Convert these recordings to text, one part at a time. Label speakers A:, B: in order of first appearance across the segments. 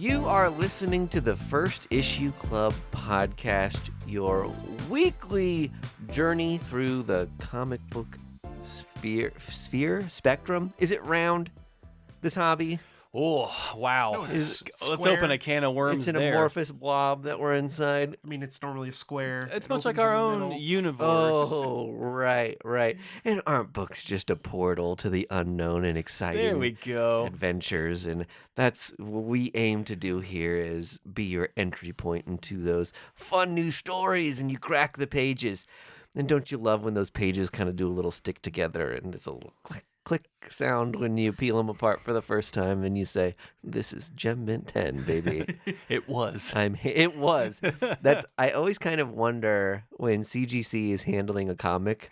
A: You are listening to the First Issue Club podcast, your weekly journey through the comic book spectrum. Is it round, this hobby?
B: Oh, wow.
C: No,
B: Let's
C: square.
B: open a can of worms
A: It's an
B: there.
A: amorphous blob that we're inside.
C: I mean, it's normally a square.
B: It's
C: It
B: much like
C: opens
B: our
C: in the
B: own
C: middle.
B: universe.
A: Oh, right. And aren't books just a portal to the unknown and exciting
B: There we go.
A: adventures? And that's what we aim to do here, is be your entry point into those fun new stories, and you crack the pages. And don't you love when those pages kind of do a little stick together and it's a little click sound when you peel them apart for the first time and you say, "This is Gem Mint 10, baby."
B: It was.
A: It was. I always kind of wonder when CGC is handling a comic.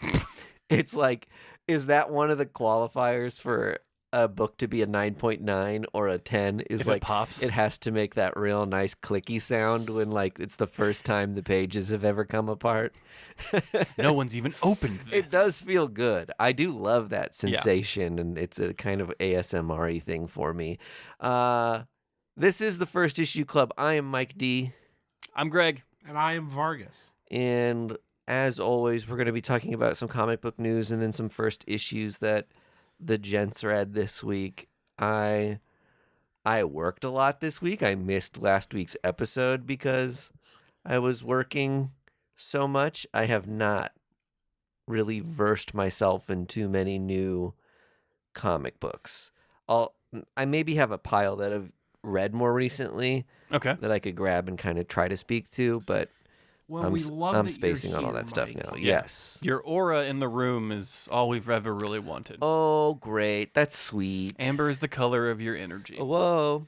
A: It's like, is that one of the qualifiers for a book to be a 9.9 or a 10? Is
B: If
A: like
B: it pops.
A: it has to make that real nice clicky sound when like it's the first time the pages have ever come apart.
B: No one's even opened this.
A: It does feel good. I do love that sensation, and it's a kind of ASMR-y thing for me. This is the First Issue Club. I am Mike D.
B: I'm Greg.
C: And I am Vargas.
A: And as always, we're going to be talking about some comic book news and then some first issues that the gents read this week. I worked a lot this week. I missed last week's episode because I was working so much. I have not really versed myself in too many new comic books. I maybe have a pile that I've read more recently
B: Okay.
A: that I could grab and kind of try to speak to, but
C: Well, we love
A: I'm
C: that
A: spacing
C: you're
A: on all
C: here,
A: that stuff
C: Mike.
A: now.
B: Yeah.
A: Yes.
B: Your aura in the room is all we've ever really wanted.
A: Oh, great. That's sweet.
B: Amber is the color of your energy.
A: Whoa.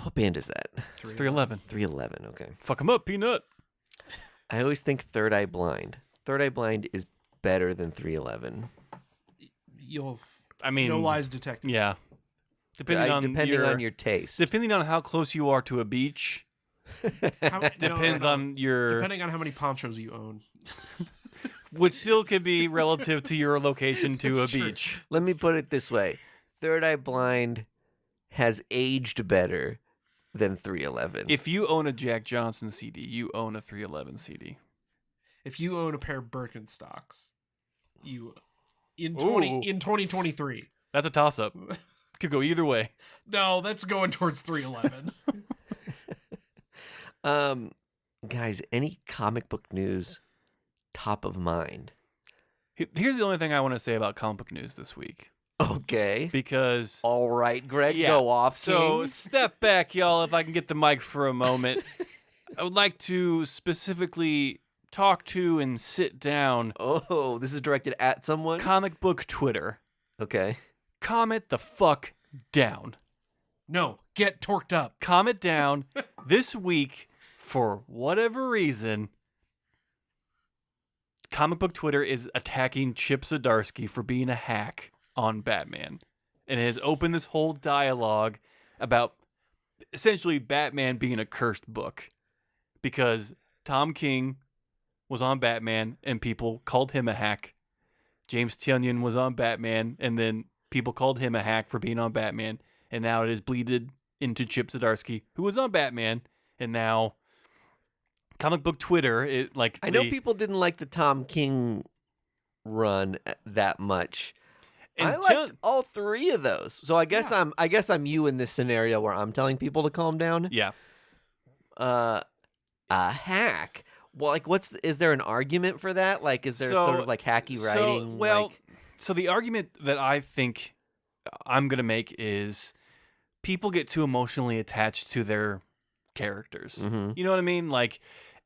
A: What band is that?
B: It's 311.
A: 311. Okay.
B: Fuck 'em up, Peanut.
A: I always think Third Eye Blind. Third Eye Blind is better than 311.
C: You'll
B: I mean,
C: no lies detected.
B: yeah. Depending
A: on your taste.
B: Depending on how close you are to a beach, depends on your,
C: depending on how many ponchos you own.
B: which still could be relative to your location to a
C: It's true.
B: beach.
A: Let me put it this way. Third Eye Blind has aged better than 311.
B: If you own a Jack Johnson CD, you own a 311 CD.
C: If you own a pair of Birkenstocks, you in
B: Ooh.
C: 2023.
B: That's a toss-up. Could go either way.
C: No, that's going towards 311.
A: Guys, any comic book news top of mind?
B: Here's the only thing I want to say about comic book news this week.
A: Okay.
B: Because
A: All right, Greg,
B: Yeah.
A: go off.
B: So
A: King.
B: step back, y'all, if I can get the mic for a moment. I would like to specifically talk to and sit down
A: Oh, this is directed at someone?
B: comic book Twitter.
A: Okay.
B: Calm it the fuck down.
C: No, get torqued up.
B: Calm it down. This week, for whatever reason, comic book Twitter is attacking Chip Zdarsky for being a hack on Batman, and has opened this whole dialogue about essentially Batman being a cursed book because Tom King was on Batman and people called him a hack. James Tynion was on Batman and then people called him a hack for being on Batman, and now it is bleeded into Chip Zdarsky, who was on Batman, and now comic book Twitter,
A: I know people didn't like the Tom King run that much. I liked all three of those. So I guess I'm you in this scenario where I'm telling people to calm down.
B: Yeah.
A: A hack. Well, like, is there an argument for that? Like, is there sort of like hacky writing?
B: So the argument that I think I'm gonna make is people get too emotionally attached to their characters.
A: Mhm.
B: You know what I mean? Like,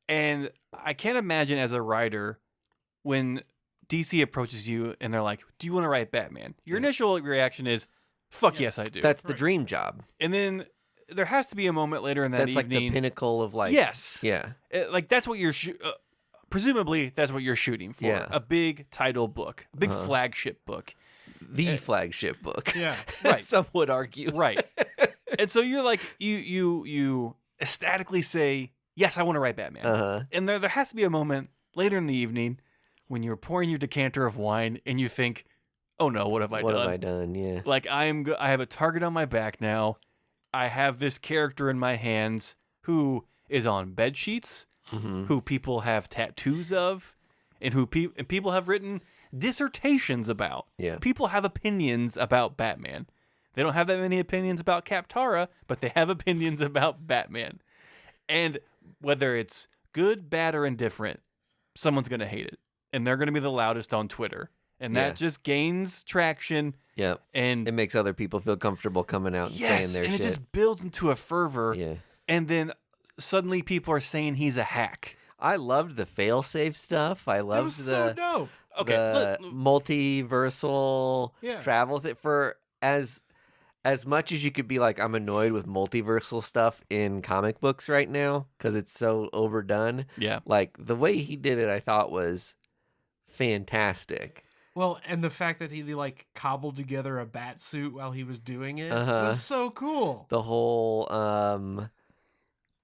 B: and I can't imagine as a writer when DC approaches you and they're like, "Do you want to write Batman?" Your initial reaction is, "Fuck yes, I do."
A: That's the dream job.
B: And then there has to be a moment later in that
A: That's
B: evening.
A: like the pinnacle of like.
B: Yes.
A: Yeah.
B: Like that's what you're presumably that's what you're shooting for.
A: Yeah.
B: A big title book, a big flagship book.
A: The flagship book.
C: Yeah.
B: Right.
A: Some would argue.
B: Right. And so you're like you ecstatically say, "Yes, I want to write Batman."
A: Uh-huh.
B: And there has to be a moment later in the evening when you're pouring your decanter of wine and you think, "Oh no, what have I done?"
A: What have I done? Yeah.
B: Like I have a target on my back now, I have this character in my hands who is on bed sheets, who people have tattoos of, and who people have written dissertations about.
A: Yeah.
B: People have opinions about Batman. They don't have that many opinions about Kaptara, but they have opinions about Batman. And whether it's good, bad, or indifferent, someone's going to hate it. And they're going to be the loudest on Twitter. And that just gains traction.
A: Yep.
B: And
A: It makes other people feel comfortable coming out and saying their
B: and
A: shit.
B: it just builds into a fervor.
A: Yeah.
B: And then suddenly people are saying he's a hack.
A: I loved the fail-safe stuff. I
C: That
A: loved
C: was
A: the
C: so dope.
B: Okay,
A: the multiversal
C: Yeah.
A: travel for as much as you could be like, I'm annoyed with multiversal stuff in comic books right now because it's so overdone.
B: Yeah.
A: Like the way he did it, I thought was fantastic.
C: Well, and the fact that he like cobbled together a bat suit while he was doing it
A: Uh-huh.
C: was so cool.
A: The whole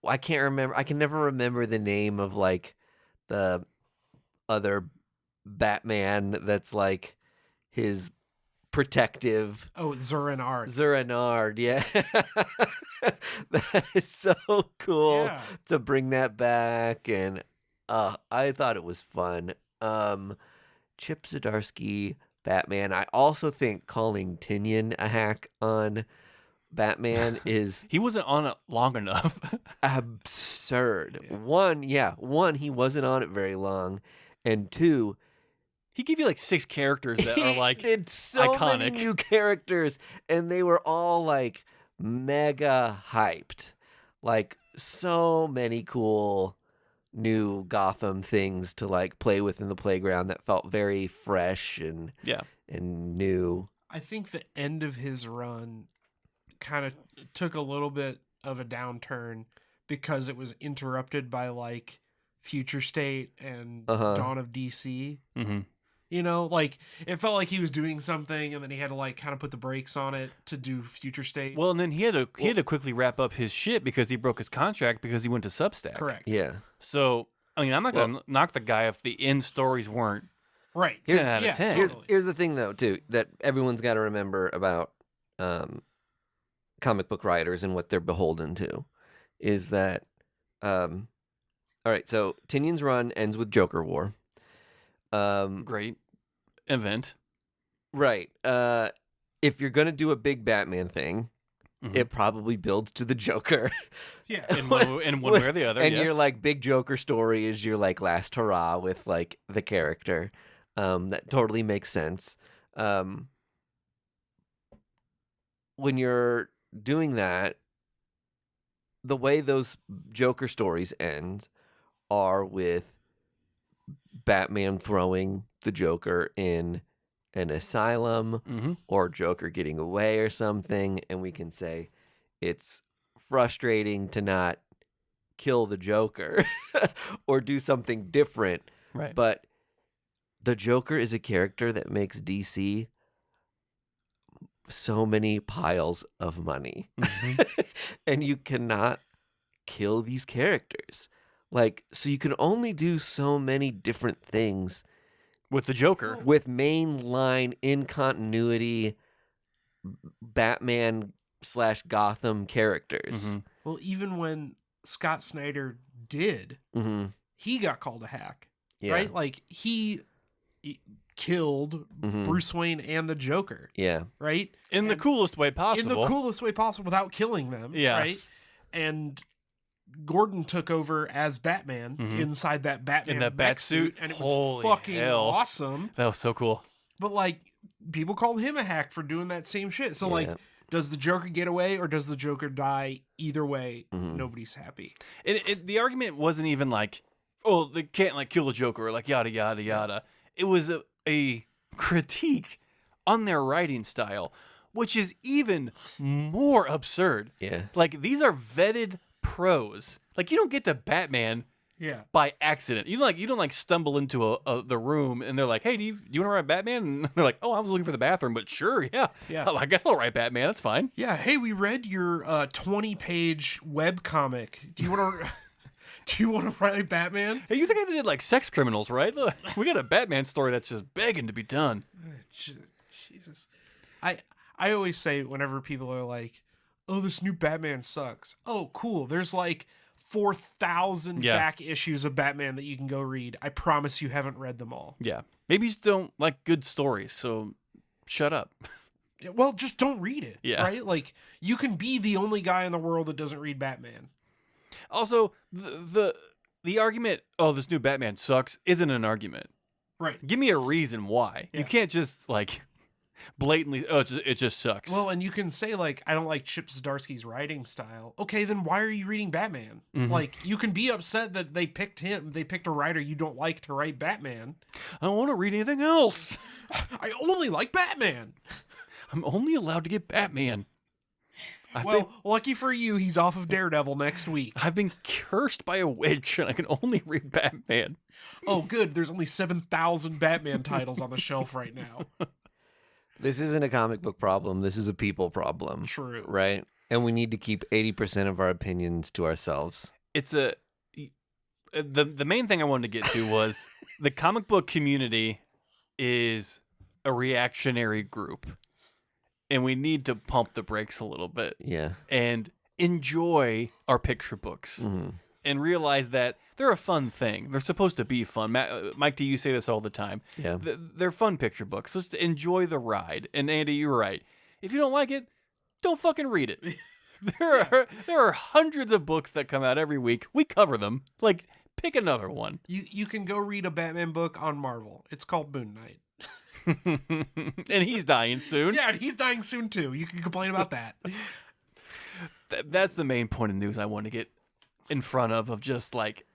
A: I can't remember. I can never remember the name of like the other Batman that's like his protective
C: Oh, Zurin Art.
A: Zurinard, yeah. That is so cool
C: Yeah.
A: to bring that back, and I thought it was fun. Chip Zdarsky Batman. I also think calling Tinian a hack on Batman is
B: He wasn't on it long enough.
A: absurd.
C: Yeah.
A: One, he wasn't on it very long, and two,
B: He gave you like 6 characters that
A: he
B: are like
A: did so many
B: iconic.
A: new characters, and they were all like mega hyped. Like so many cool new Gotham things to like play with in the playground that felt very fresh and
B: Yeah.
A: new.
C: I think the end of his run kind of took a little bit of a downturn because it was interrupted by like Future State and
A: Uh-huh.
C: Dawn of DC.
B: Mm-hmm.
C: You know, like it felt like he was doing something and then he had to like kind of put the brakes on it to do Future State.
B: Well, and then he had to quickly wrap up his shit because he broke his contract because he went to Substack.
C: Correct.
A: Yeah.
B: So, I mean, I'm not going to knock the guy if the end stories weren't
C: Right.
B: 10 out of
C: Yeah,
B: 10.
C: totally.
A: Here's the thing though too that everyone's got to remember about comic book writers and what they're beholden to is that all right, so Tinian's run ends with Joker War.
B: Great event.
A: Right. If you're gonna do a big Batman thing,
B: Mhm.
A: it probably builds to the Joker.
C: Yeah.
B: In one way or the other,
A: And
B: yes.
A: your like big Joker story is your like last hurrah with like the character. That totally makes sense. When you're doing that, the way those Joker stories end are with Batman throwing the Joker in an asylum
B: Mhm.
A: or Joker getting away or something, and we can say it's frustrating to not kill the Joker or do something different,
B: Right.
A: but the Joker is a character that makes DC so many piles of money.
B: Mhm.
A: And you cannot kill these characters. Like, so you can only do so many different things
B: With the Joker.
A: with mainline in continuity Batman / Gotham characters.
B: Mhm.
C: Well, even when Scott Snyder did,
A: Mm-hmm.
C: he got called a hack.
A: Yeah.
C: Right? Like he killed
A: Mhm.
C: Bruce Wayne and the Joker.
A: Yeah.
C: Right?
B: In the
C: And-
B: coolest way possible.
C: In the coolest way possible without killing them.
B: Yeah.
C: Right? And Gordon took over as Batman
B: Mhm.
C: inside that Batman
B: In that
C: mech
B: bat suit?
C: and it was
B: Holy
C: fucking
B: hell.
C: awesome.
B: That was so cool.
C: But like people called him a hack for doing that same shit. So
A: Yeah.
C: like, does the Joker get away or does the Joker die? Either way,
A: Mhm.
C: nobody's happy.
B: The argument wasn't even like, oh, they can't like kill the Joker or like yada yada yada. It was a critique on their writing style, which is even more absurd.
A: Yeah.
B: Like these are vetted pros. Like you don't get to Batman
C: Yeah.
B: by accident. You don't like stumble into the room and they're like, hey, do you want to write Batman? And they're like, oh, I was looking for the bathroom, but sure, yeah,
C: Yeah.
B: I guess I'll write Batman. That's fine.
C: Yeah. Hey, we read your 20-page web comic. Do you want to? Do you want to write Batman?
B: Hey, you think I did like sex criminals, right? Look, we got a Batman story that's just begging to be done.
C: Jesus. I always say whenever people are like, oh, this new Batman sucks. Oh, cool. There's like 4,000
B: Yeah.
C: back issues of Batman that you can go read. I promise you haven't read them all.
B: Yeah. Maybe you just don't like good stories, so shut up.
C: Yeah, well, just don't read it.
B: Yeah.
C: Right? Like, you can be the only guy in the world that doesn't read Batman.
B: Also, the argument, oh, this new Batman sucks, isn't an argument.
C: Right.
B: Give me a reason why.
C: Yeah.
B: You can't just like blatantly, oh, it just sucks.
C: Well, and you can say, like, I don't like Chip Zdarsky's writing style. Okay, then why are you reading Batman?
B: Mhm.
C: Like, you can be upset that they picked him. They picked a writer you don't like to write Batman.
B: I don't want to read anything else.
C: I only like Batman.
B: I'm only allowed to get Batman.
C: Well, lucky for you, he's off of Daredevil next week.
B: I've been cursed by a witch, and I can only read Batman.
C: Oh, good. There's only 7,000 Batman titles on the shelf right now.
A: This isn't a comic book problem. This is a people problem.
C: True.
A: Right? And we need to keep 80% of our opinions to ourselves.
B: It's the main thing I wanted to get to was the comic book community is a reactionary group, and we need to pump the brakes a little bit
A: Yeah.
B: and enjoy our picture books
A: Mhm.
B: and realize that they're a fun thing. They're supposed to be fun. Mike, do you say this all the time?
A: Yeah.
B: They're fun picture books. Just enjoy the ride. And Andy, you're right. If you don't like it, don't fucking read it. There are hundreds of books that come out every week. We cover them. Like, pick another one.
C: You can go read a Batman book on Marvel. It's called Moon Knight.
B: And he's dying soon.
C: Yeah, and he's dying soon too. You can complain about that.
B: That's the main point of news I want to get in front of just like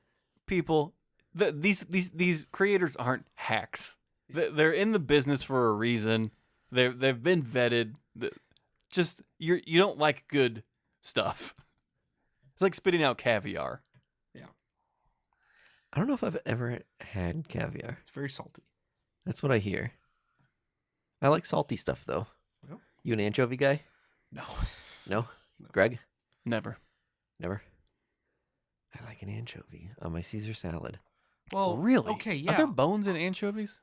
B: people. These creators aren't hacks. They're in the business for a reason. They've been vetted. Just you don't like good stuff. It's like spitting out caviar.
A: I don't know if I've ever had caviar.
C: It's very salty.
A: That's what I hear. I like salty stuff, though.
C: Well.
A: You an anchovy guy?
C: No.
A: No?
C: No.
A: Greg?
B: Never.
A: Never? I like an anchovy on my Caesar salad.
C: Well,
B: Really?
C: Okay, yeah.
B: Are there bones in anchovies?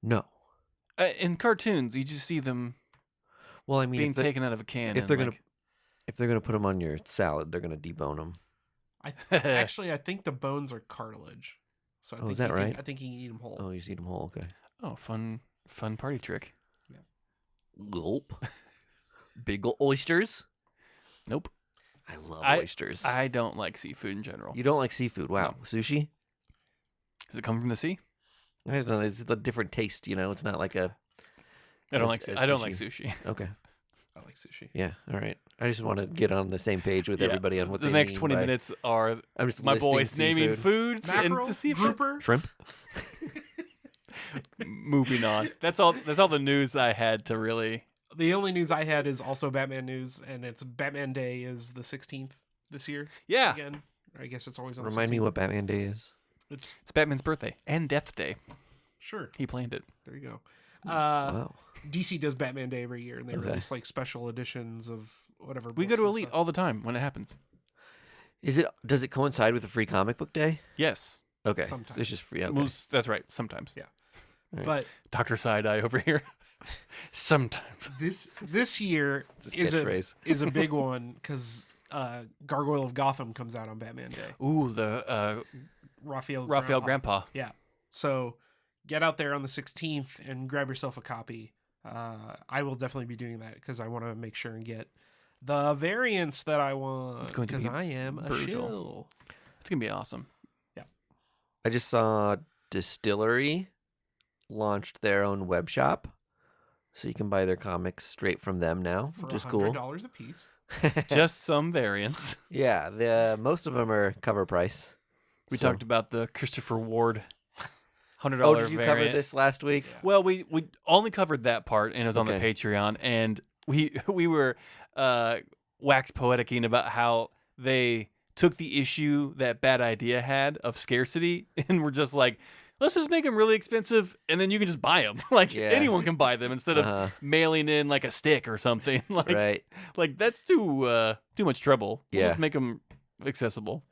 A: No.
B: In cartoons, you just see them
A: Well, I mean,
B: being
A: if, they,
B: taken out of a can.
A: if
B: and,
A: they're gonna
B: like,
A: if they're gonna put them on your salad, they're gonna debone them.
C: Actually, I think the bones are cartilage. So I
A: Oh,
C: think
A: is that
C: you can-
A: right?
C: I think you can eat them whole.
A: Oh, you just eat them whole. Okay.
B: oh, fun party trick.
A: Gulp. Big ol' oysters.
B: Nope.
A: I love
B: I-
A: oysters.
B: I don't like seafood in general.
A: You don't like seafood? Wow.
B: No.
A: Sushi?
B: Does it come from the sea?
A: I don't know. It's a different taste. You know, it's not like a.
B: I don't
A: As-
B: like.
A: as
B: I don't like
A: sushi.
B: sushi.
A: Okay.
C: I like sushi.
A: Yeah. All right. I just want to get on the same page with
B: Yeah,
A: everybody on what
B: the
A: they
B: next
A: mean
B: 20
A: by-
B: minutes are
A: I'm just
B: my
A: listing
B: boys naming
A: seafood.
B: foods
C: Mackerel,
B: and to see
C: grouper.
A: Shrimp.
B: moving on. That's all the news that I had to really.
C: The only news I had is also Batman news, and it's Batman Day is the 16th this year.
B: Yeah,
C: Again, I guess it's always on. the
A: Remind me
C: 16th.
A: what Batman Day is.
C: It's
B: it's Batman's birthday and Death Day.
C: sure.
B: He planned it.
C: There you go.
A: Wow.
C: DC does Batman Day every year, and they
A: Okay.
C: release like special editions of whatever.
B: We go
C: books
B: to
C: and
B: Elite
C: stuff.
B: all the time when it happens.
A: Does it coincide with the free comic book day?
B: Yes,
A: Okay.
C: Sometimes.
A: So it's just free. Okay.
B: That's right. Sometimes.
C: Yeah.
A: Right.
C: But
B: Dr. Side Eye over here. Sometimes.
C: this year
A: This
C: is
A: catchphrase.
C: is a big one because Gargoyle of Gotham comes out on Batman Day.
B: Ooh, the
C: Raphael
B: Grandpa.
C: Yeah. So get out there on the 16th and grab yourself a copy. I will definitely be doing that because I want to make sure and get the variants that I want
B: It's going to
C: because
B: be
C: I am a
B: brutal.
C: shill.
B: It's gonna be awesome.
A: I just saw Distillery launched their own web shop, so you can buy their comics straight from them now,
C: For
A: which is
C: $100
A: cool.
C: a piece.
B: Just some variants.
A: Yeah, most of them are cover price.
B: We
A: So-
B: talked about the Christopher Ward $100
A: Oh, did you
B: variant.
A: cover this last week?
C: Yeah.
B: Well, we only covered that part, and it was on the
A: Okay.
B: Patreon, and we were wax poeticking about how they took the issue that Bad Idea had of scarcity, and we're just like, let's just make them really expensive, and then you can just buy them. Like
A: Yeah.
B: anyone can buy them instead of
A: Uh-huh.
B: mailing in like a stick or something. Like
A: Right.
B: like that's too much trouble. We'll
A: Yeah.
B: just make them accessible.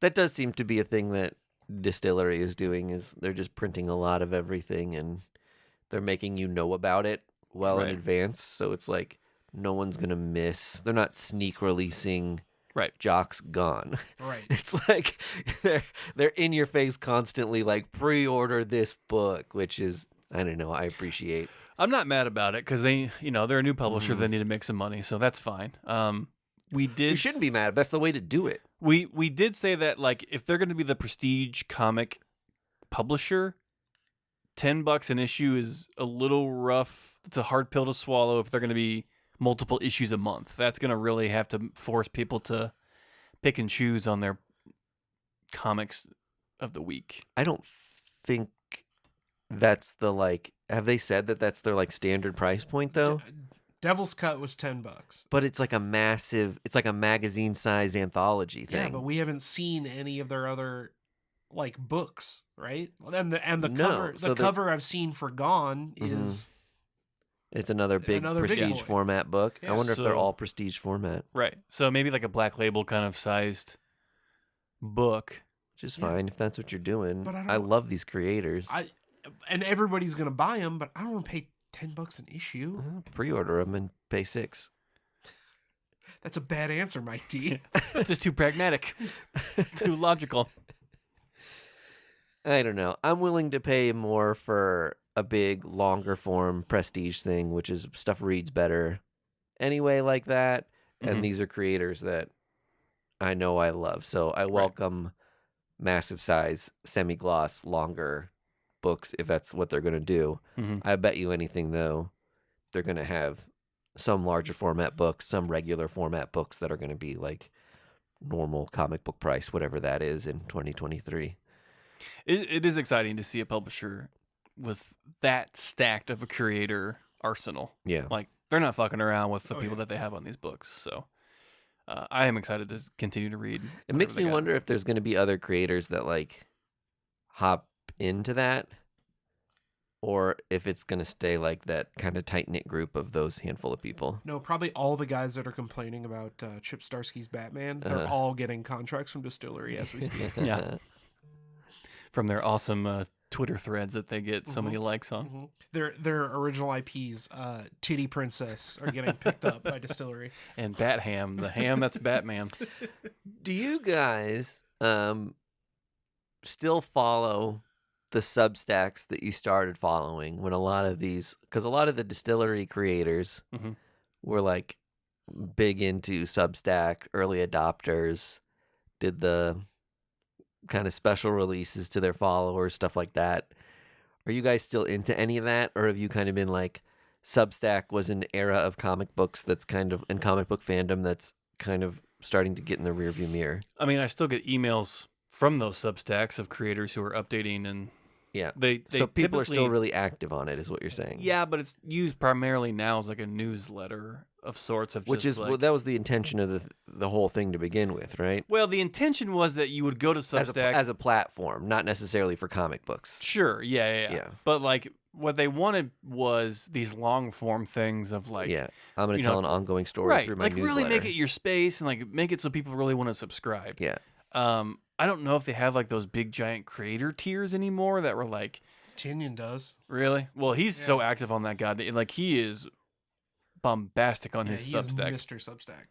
A: That does seem to be a thing that Distillery is doing, is they're just printing a lot of everything and they're making you know about it well in
B: Right.
A: advance. So it's like no one's gonna miss. They're not sneak releasing
B: Right.
A: Jock's Gone.
C: Right.
A: It's like they're in your face constantly, like pre-order this book, which is, I don't know, I appreciate.
B: I'm not mad about it because they're a new publisher. They need to make some money, so that's fine. We did.
A: You shouldn't be mad. That's the way to do it.
B: We did say that, like, if they're going to be the prestige comic publisher, $10 an issue is a little rough. It's a hard pill to swallow if they're going to be multiple issues a month. That's going to really have to force people to pick and choose on their comics of the week.
A: I don't think that's the, like, have they said that that's their, like, standard price point though?
C: Devil's Cut was $10.
A: But it's like a massive, it's like a magazine size anthology thing.
C: Yeah, but we haven't seen any of their other like books, right? And the
A: No,
C: cover,
A: so
C: the
A: the-
C: cover I've seen for Gone is
A: It's another big
C: Another big
A: prestige
C: boy.
A: format book.
C: Yeah.
A: I wonder if they're
B: So-
A: all prestige format,
B: Right. So maybe like a Black Label kind of sized book.
A: which is
C: Yeah.
A: fine if that's what you're doing.
C: But I
A: I
C: don't-
A: love these creators.
C: and everybody's gonna buy them, but I don't want to pay $10 an issue.
A: Pre-order them and pay $6.
C: That's a bad answer, Mike D.
B: It's just too pragmatic, too logical.
A: I don't know. I'm willing to pay more for a big, longer form prestige thing, which is stuff reads better anyway, like that.
B: Mhm.
A: And these are creators that I know I love. So I welcome massive size, semi gloss, longer books if that's what they're going to do.
B: Mhm.
A: I bet you anything, though, they're going to have some larger format books, some regular format books that are going to be like normal comic book price, whatever that is in 2023.
B: It is exciting to see a publisher with that stacked of a creator arsenal.
A: Yeah.
B: Like, they're not fucking around with the
C: Oh,
B: people
C: yeah.
B: that they have on these books. So I am excited to continue to read.
A: It makes
B: whatever
A: me
B: they got.
A: wonder if there's going to be other creators that like hop into that, or if it's going to stay like that kind of tight knit group of those handful of people.
C: No, probably all the guys that are complaining about Chip Zdarsky's Batman, they're all getting contracts from Distillery as we speak.
B: Yeah. From their awesome Twitter threads that they get so many likes on.
C: Mhm. Their original IPs, Titty Princess, are getting picked up by Distillery.
B: And Bat Ham, the ham that's Batman.
A: Do you guys still follow the Substacks that you started following when a lot of these, because a lot of the Distillery creators
B: Mhm.
A: were like big into Substack, early adopters, did the kind of special releases to their followers, stuff like that. Are you guys still into any of that, or have you kind of been like, Substack was an era of comic books that's kind of, and comic book fandom that's kind of starting to get in the rearview mirror?
B: I mean, I still get emails from those Substacks of creators who are updating, and
A: Yeah.
B: they
A: So people are still
B: typically-
A: really active on it, is what you're saying.
B: Yeah, but it's used primarily now as like a newsletter of sorts, of
A: Which
B: just
A: is
B: like,
A: that was the intention of the whole thing to begin with, right?
B: well, the intention was that you would go to Substack.
A: As a platform, not necessarily for comic books.
B: Sure, yeah.
A: Yeah.
B: But like what they wanted was these long form things of like,
A: Yeah, I'm going
B: you
A: to tell
B: know,
A: an ongoing story
B: right,
A: through my
B: like
A: newsletter.
B: really make it your space and like make it so people really want to subscribe.
A: Yeah,
B: I don't know if they have like those big giant creator tiers anymore that were like,
C: Tinian does.
B: really? Well, he's so active on that god, like he is bombastic on
C: Yeah,
B: his
C: he is
B: Substack.
C: Mr. Substack.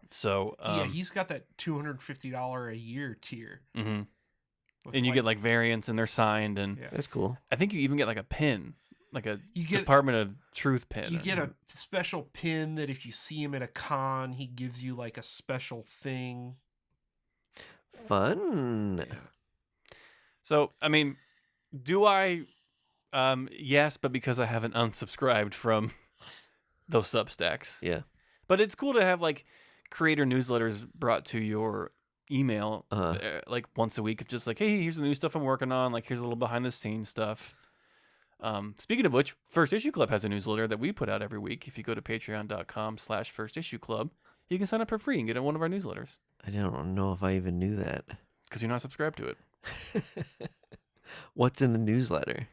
B: So
C: Yeah, he's got that $250 a year tier.
B: mhm.
C: with,
B: And you get like variants and they're signed, and
C: Yeah.
A: that's cool.
B: I think you even get like a pin, like a
C: You get-
B: Department of Truth pin.
C: You get a special pin that if you see him at a con, he gives you like a special thing.
A: Fun.
C: Yeah.
B: So, I mean, do I? Yes, but because I haven't unsubscribed from those Substacks.
A: Yeah.
B: But it's cool to have like creator newsletters brought to your email like once a week of just like, hey, here's the new stuff I'm working on. Like, here's a little behind the scenes stuff. Speaking of which, First Issue Club has a newsletter that we put out every week. If you go to patreon.com/firstissueclub, you can sign up for free and get in one of our newsletters
A: I don't know if I even knew that.
B: because you're not subscribed to it.
A: What's in the newsletter?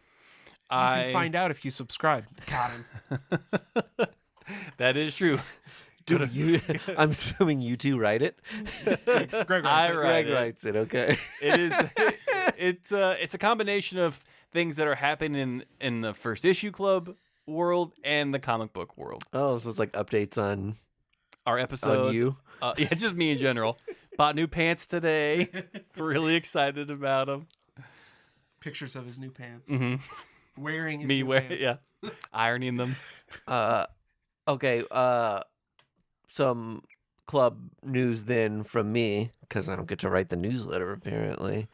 C: You can find out if you subscribe. Got him.
B: That is true.
A: Do you? I'm assuming you two write it.
C: Greg
B: I
C: writes it.
B: write
A: Greg
B: it.
A: writes it. Okay.
B: It is. It's a combination of things that are happening in the First Issue Club world and the comic book world.
A: Oh, so it's like updates on
B: Our episodes.
A: you.
B: Yeah, just me in general. Bought new pants today. Really excited about them.
C: Pictures of his new pants.
B: Mm-hmm.
C: Wearing his
B: Me
C: new
B: wearing,
C: pants.
B: yeah, ironing them.
A: Okay. Some club news then from me because I don't get to write the newsletter apparently.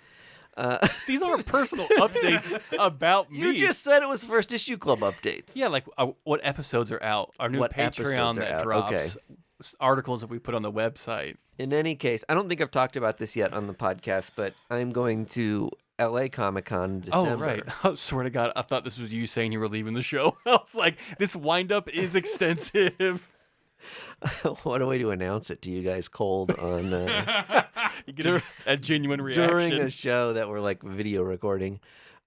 B: These aren't personal updates about me.
A: You just said it was first issue club updates.
B: Yeah, like what episodes are out. Our new
A: What
B: Patreon
A: episodes are
B: that
A: out,
B: drops.
A: okay.
B: Articles that we put on the website.
A: In any case, I don't think I've talked about this yet on the podcast, but I'm going to LA Comic Con in December.
B: Oh, right. I swear to God, I thought this was you saying you were leaving the show. I was like, this wind-up is extensive.
A: What a way to announce it to you guys cold on
B: You get a genuine reaction.
A: during a show that we're like video recording.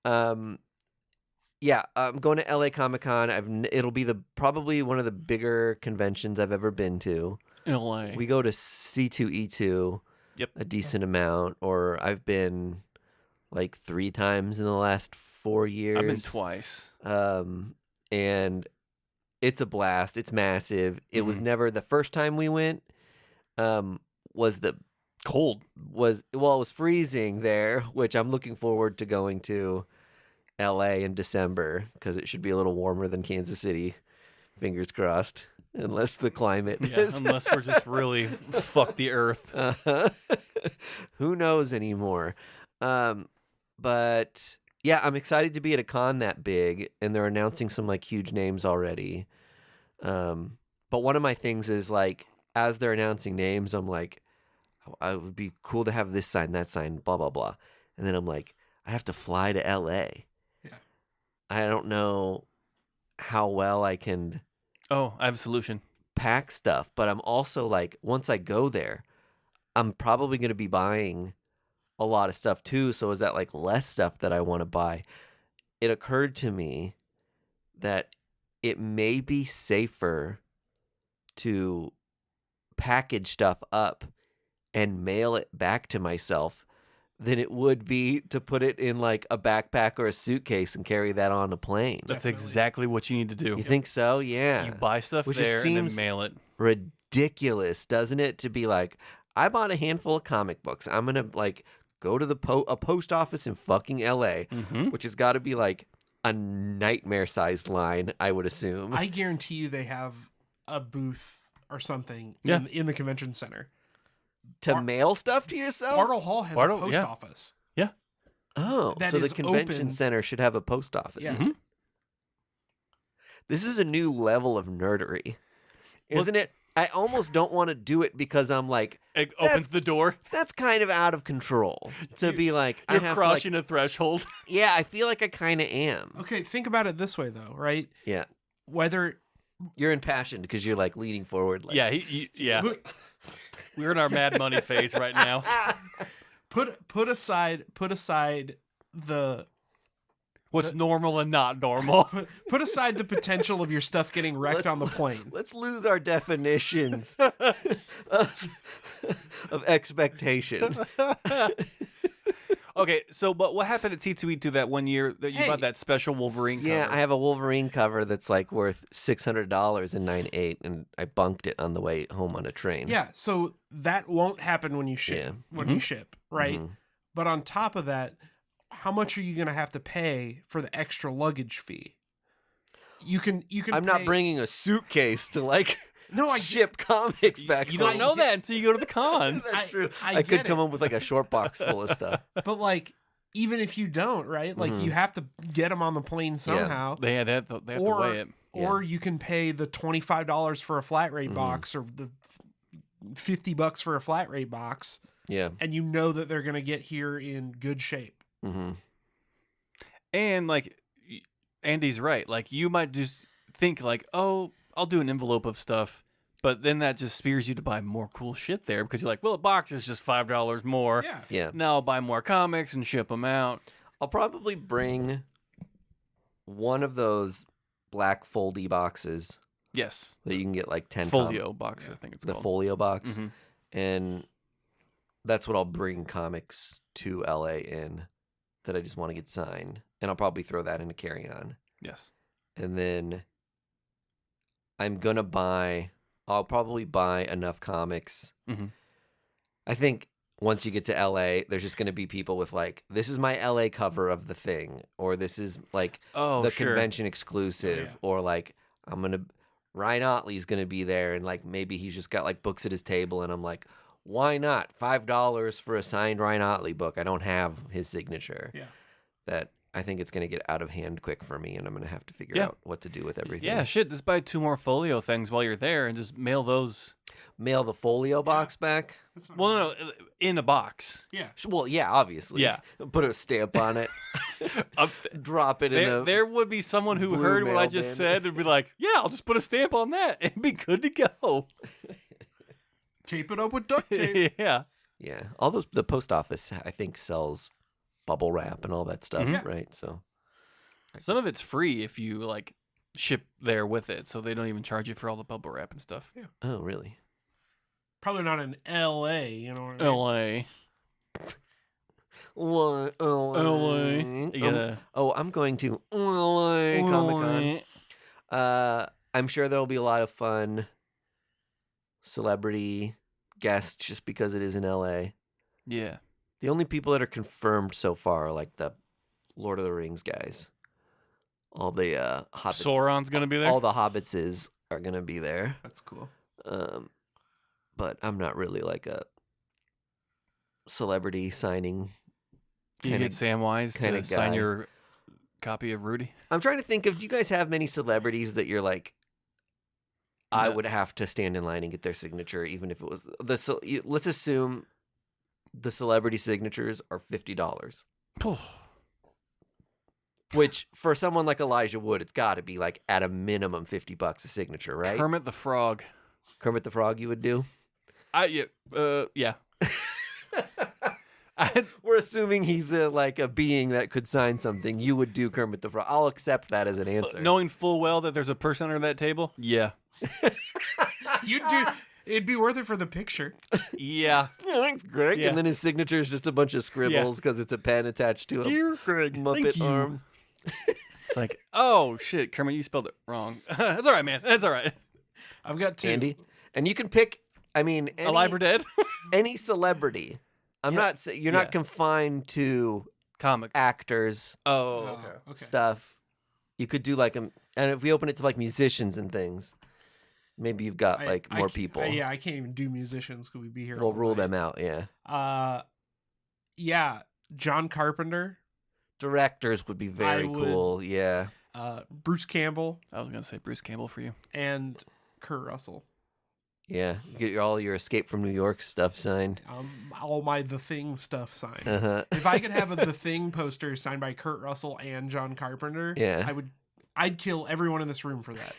A: Yeah, I'm going to LA Comic Con. It'll be probably one of the bigger conventions I've ever been to.
B: LA.
A: We go to C2E2
B: Yep.
A: a decent amount, or I've been like 3 times in the last 4 years.
B: I've been twice.
A: And it's a blast. It's massive. It was never the first time we went. Was the
B: Cold.
A: it was freezing there, which I'm looking forward to going to LA in December because it should be a little warmer than Kansas City. Fingers crossed, unless the climate
B: Yeah,
A: is.
B: unless we're just really fuck the earth.
A: Who knows anymore? But yeah, I'm excited to be at a con that big, and they're announcing some like huge names already. But one of my things is like, as they're announcing names, I'm like, it would be cool to have this sign, that sign, blah blah blah, and then I'm like, I have to fly to LA.
C: Yeah.
A: I don't know how well I can
B: Oh, I have a solution.
A: pack stuff, but I'm also like, once I go there, I'm probably going to be buying a lot of stuff too. So is that like less stuff that I want to buy? It occurred to me that it may be safer to package stuff up and mail it back to myself than it would be to put it in like a backpack or a suitcase and carry that on a plane.
B: That's
C: Definitely.
B: exactly what you need to do.
A: You think so? Yeah.
B: You buy stuff
A: Which just
B: there and then
A: seems
B: mail it.
A: ridiculous, doesn't it? To be like, I bought a handful of comic books. I'm gonna like go to a post office in fucking LA, which has got to be like a nightmare sized line, I would assume.
C: I guarantee you they have a booth or something
B: Yeah.
C: in the convention center.
A: to mail stuff to yourself.
C: Bartle Hall has
B: Bartle-
C: a post
B: yeah.
C: office.
A: Oh,
C: that
A: so the
C: is
A: convention
C: open.
A: center should have a post office.
C: Yeah.
B: Mhm.
A: This is a new level of nerdery,
B: Well-
A: isn't it? I almost don't want to do it because I'm like,
B: It opens the door.
A: that's kind of out of control to be like, I
B: You're
A: have to like,
B: crossing a threshold.
A: yeah, I feel like I kind of am.
C: Okay, think about it this way though, right?
A: Yeah,
C: Whether
A: you're impassioned because you're like leaning forward. Like,
B: Yeah, yeah. We're in our Mad Money phase right now.
C: put aside the
B: What's normal and not normal?
C: put aside the potential of your stuff getting wrecked
A: Let's-
C: on the plane.
A: Let's lose our definitions of expectation.
B: Okay, so but what happened at C2E2 that one year that you
C: Hey.
B: bought that special Wolverine cover?
A: Yeah, I have a Wolverine cover that's like worth $600 in 9.8, and I bunked it on the way home on a train.
C: Yeah, so that won't happen when you ship.
A: Yeah.
C: When you ship, right?
A: Mhm.
C: But on top of that, how much are you going to have to pay for the extra luggage fee? You can.
A: I'm not
C: pay-
A: bringing a suitcase to like
C: No, I
A: ship comics back
B: You
A: home.
B: don't know that until you go to the con.
A: That's
C: I-
A: true.
C: I
A: I could
C: get
A: come
C: it.
A: up with like a short box full of stuff.
C: But like, even if you don't, right? Like,
A: Mhm.
C: you have to get them on the plane somehow.
B: They have to
C: Or-
B: weigh it.
C: Or you can pay the $25 for a flat rate box, or the $50 for a flat rate box,
A: Yeah.
C: and you know that they're going to get here in good shape.
A: Mm-hmm.
B: And like Andy's right. Like you might just think like, oh, I'll do an envelope of stuff, but then that just spears you to buy more cool shit there because you're like, well, a box is just $5 more.
C: Yeah.
A: Yeah.
B: Now I'll buy more comics and ship them out.
A: I'll probably bring one of those black foldy boxes
B: Yes,
A: that you can get like 10
B: folio box. I think it's
A: the
B: called.
A: folio box.
B: Mhm.
A: And that's what I'll bring comics to LA in that I just want to get signed. And I'll probably throw that in a carry-on.
B: Yes.
A: And then I'll probably buy enough comics.
B: Mm-hmm.
A: I think once you get to LA, there's just going to be people with like, this is my LA cover of the thing, or this is like
B: Oh,
A: the
B: sure.
A: convention exclusive, or like Ryan Otley's going to be there, and like maybe he's just got like books at his table, and I'm like, why not $5 for a signed Ryan Otley book? I don't have his signature.
C: Yeah.
A: That I think it's going to get out of hand quick for me, and I'm going to have to figure out what to do with everything.
B: Yeah, shit. Just buy 2 more folio things while you're there and just mail those.
A: Mail the folio box back.
C: That's not
B: Well, no, in a box.
C: Yeah.
A: Well, yeah, obviously.
B: Yeah.
A: Put a stamp on it. Drop it in a.
B: There would be someone who
A: blue
B: heard what I
A: mail
B: just
A: bin.
B: said and be like, yeah, I'll just put a stamp on that and be good to go.
C: Tape it up with duct tape.
B: Yeah.
A: Yeah, the post office I think sells bubble wrap and all that stuff,
B: Mhm.
A: right? So
B: Some of it's free if you like ship there with it, so they don't even charge you for all the bubble wrap and stuff.
A: oh really?
C: Probably not in L.A., you know what I mean?
B: LA.
A: What?
B: LA. You gotta-
A: I'm going to LA Comic Con. I'm sure there'll be a lot of fun celebrity guests just because it is in LA.
B: Yeah.
A: The only people that are confirmed so far are like the Lord of the Rings guys. All the hobbits.
B: Sauron's gonna be there.
A: All the hobbitses are gonna be there.
C: That's cool.
A: But I'm not really like a celebrity signing.
B: you
A: kinda-
B: get Samwise
A: kinda
B: to sign
A: guy.
B: your copy of Rudy.
A: I'm trying to think of, do you guys have many celebrities that you're like, I
B: No.
A: would have to stand in line and get their signature, even if it was let's assume the celebrity signatures are $50. Which for someone like Elijah Wood, it's got to be like at a minimum $50 a signature, right?
B: Kermit the Frog.
A: Kermit the Frog, you would do.
B: Yeah.
A: We're assuming he's like a being that could sign something. You would do Kermit the Frog. I'll accept that as an answer.
B: Knowing full well that there's a person under that table. Yeah.
C: You'd do. It'd be worth it for the picture.
B: Yeah.
A: Yeah, thanks, Greg.
B: Yeah.
A: And then his signature is just a bunch of scribbles because it's a pen attached to a
B: Dear Greg,
A: Muppet arm.
B: It's like, oh shit, Kermit, you spelled it wrong. That's all right, man. That's all right.
C: I've got 2.
A: Andy. And you can pick, I mean,
B: Alive or dead?
A: any celebrity. I'm not saying you're not
B: Yeah.
A: confined to
B: Comic.
A: actors
B: Oh,
C: Okay.
A: stuff. You could do like and if we open it to like musicians and things, maybe you've got like more people.
C: Yeah, I can't even do musicians. Could we be here?
A: We'll
C: all
A: rule
C: night.
A: them out. Yeah.
C: Yeah, John Carpenter,
A: Directors would be very
C: I would-
A: cool. Yeah.
C: Bruce Campbell,
B: I was gonna say Bruce Campbell for you.
C: and Kurt Russell.
A: Yeah. You get all your Escape from New York stuff signed.
C: All my The Thing stuff signed.
A: Uh-huh.
C: If I could have a The Thing poster signed by Kurt Russell and John Carpenter,
A: Yeah.
C: I'd kill everyone in this room for that.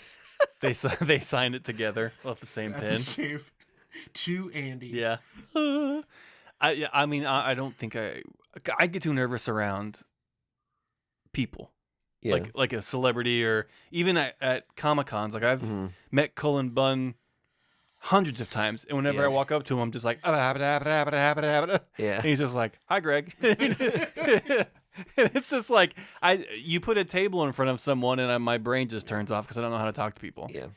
B: They signed it together off the same
C: At the
B: pen.
C: same- to Andy.
B: Yeah. I mean, I don't think I get too nervous around people.
A: Yeah.
B: Like a celebrity or even at Comic Cons. Like I've
A: Mhm.
B: met Cullen Bunn hundreds of times, and whenever
A: Yeah.
B: I walk up to him, I'm just like, and
A: Yeah.
B: he's just like, "Hi, Greg." It's just like you put a table in front of someone, and my brain just turns off because I don't know how to talk to people,
A: Yeah.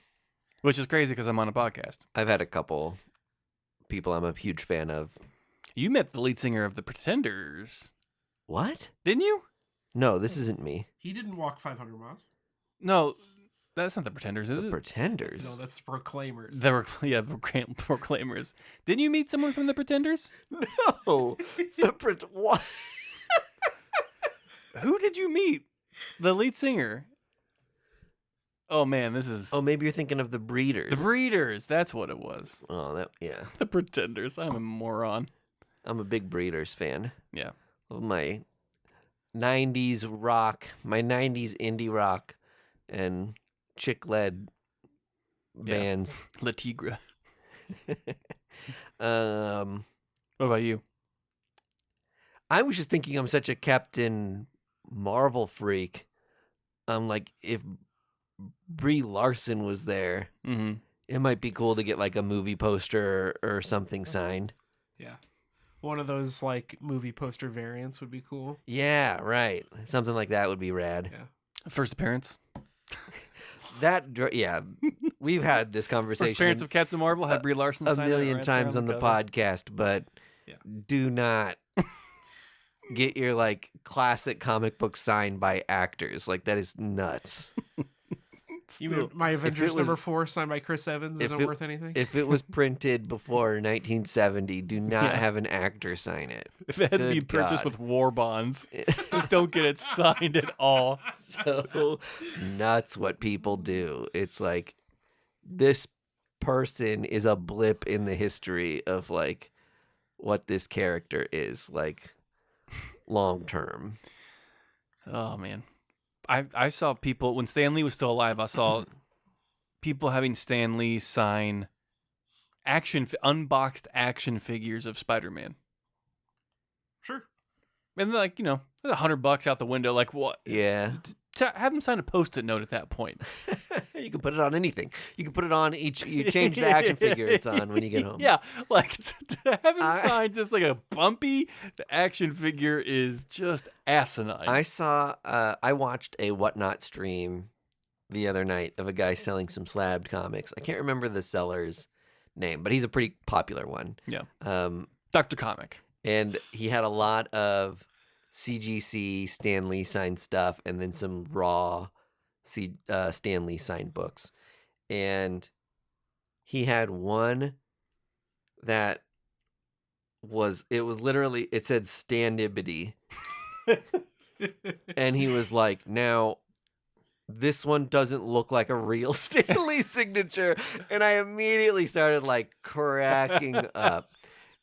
B: which is crazy because I'm on a podcast.
A: I've had a couple people I'm a huge fan of.
B: You met the lead singer of the Pretenders,
A: What?
B: didn't you?
A: No, this isn't me.
C: He didn't walk 500 miles.
B: No, that's not the Pretenders, is
A: The
B: it?
A: Pretenders.
C: No, that's Proclaimers.
B: The Proclaimers. Didn't you meet someone from the Pretenders?
A: No. What?
B: Who did you meet? The lead singer. Oh man, this is
A: Oh, maybe you're thinking of the Breeders.
B: the Breeders. That's what it was.
A: Oh, that yeah.
B: The Pretenders. I'm a moron.
A: I'm a big Breeders fan.
B: Yeah.
A: Of my 90s rock, my 90s indie rock, and chick-led bands.
B: La Tigre.
A: Um,
B: What about you?
A: I was just thinking I'm such a Captain Marvel freak. I'm like, if Brie Larson was there,
B: Mm-hmm.
A: it might be cool to get like a movie poster or something signed.
C: Yeah. One of those like movie poster variants would be cool.
A: Yeah, right. Something like that would be rad.
C: Yeah.
B: First appearance.
A: Yeah, we've had this conversation
B: First parents of Captain Marvel had Brie Larson
A: a
B: sign
A: million
B: that right
A: times
B: there
A: on the
B: cover.
A: podcast, but
B: Yeah.
A: do not get your like classic comic book signed by actors. Like that is nuts.
C: You mean my Avengers
A: was-
C: #4 signed by Chris Evans isn't worth anything?
A: If it was printed before 1970, do not
B: Yeah.
A: have an actor sign it.
B: If it has to be
A: Good
B: purchased
A: God.
B: with war bonds, just don't get it signed at all.
A: So nuts what people do. It's like this person is a blip in the history of like what this character is like long term.
B: Oh man, I saw people when Stan Lee was still alive. I saw people having Stan Lee sign unboxed action figures of Spider-Man,
C: Sure.
B: and they're like $100 out the window. Like what?
A: Yeah.
B: Have him sign a Post-it note at that point.
A: You can put it on anything. You can put it on each. You change the action figure it's on when you get home.
B: Yeah, like to have him
A: I-
B: sign just like a bumpy action figure is just asinine.
A: I watched a Whatnot stream the other night of a guy selling some slabbed comics. I can't remember the seller's name, but he's a pretty popular one.
B: Yeah.
A: Um,
B: Dr. Comic.
A: and he had a lot of CGC Stan Lee signed stuff, and then some raw Stan Lee signed books. And he had one that was literally, it said Standibity. And he was like, now this one doesn't look like a real Stan Lee signature. And I immediately started like cracking up.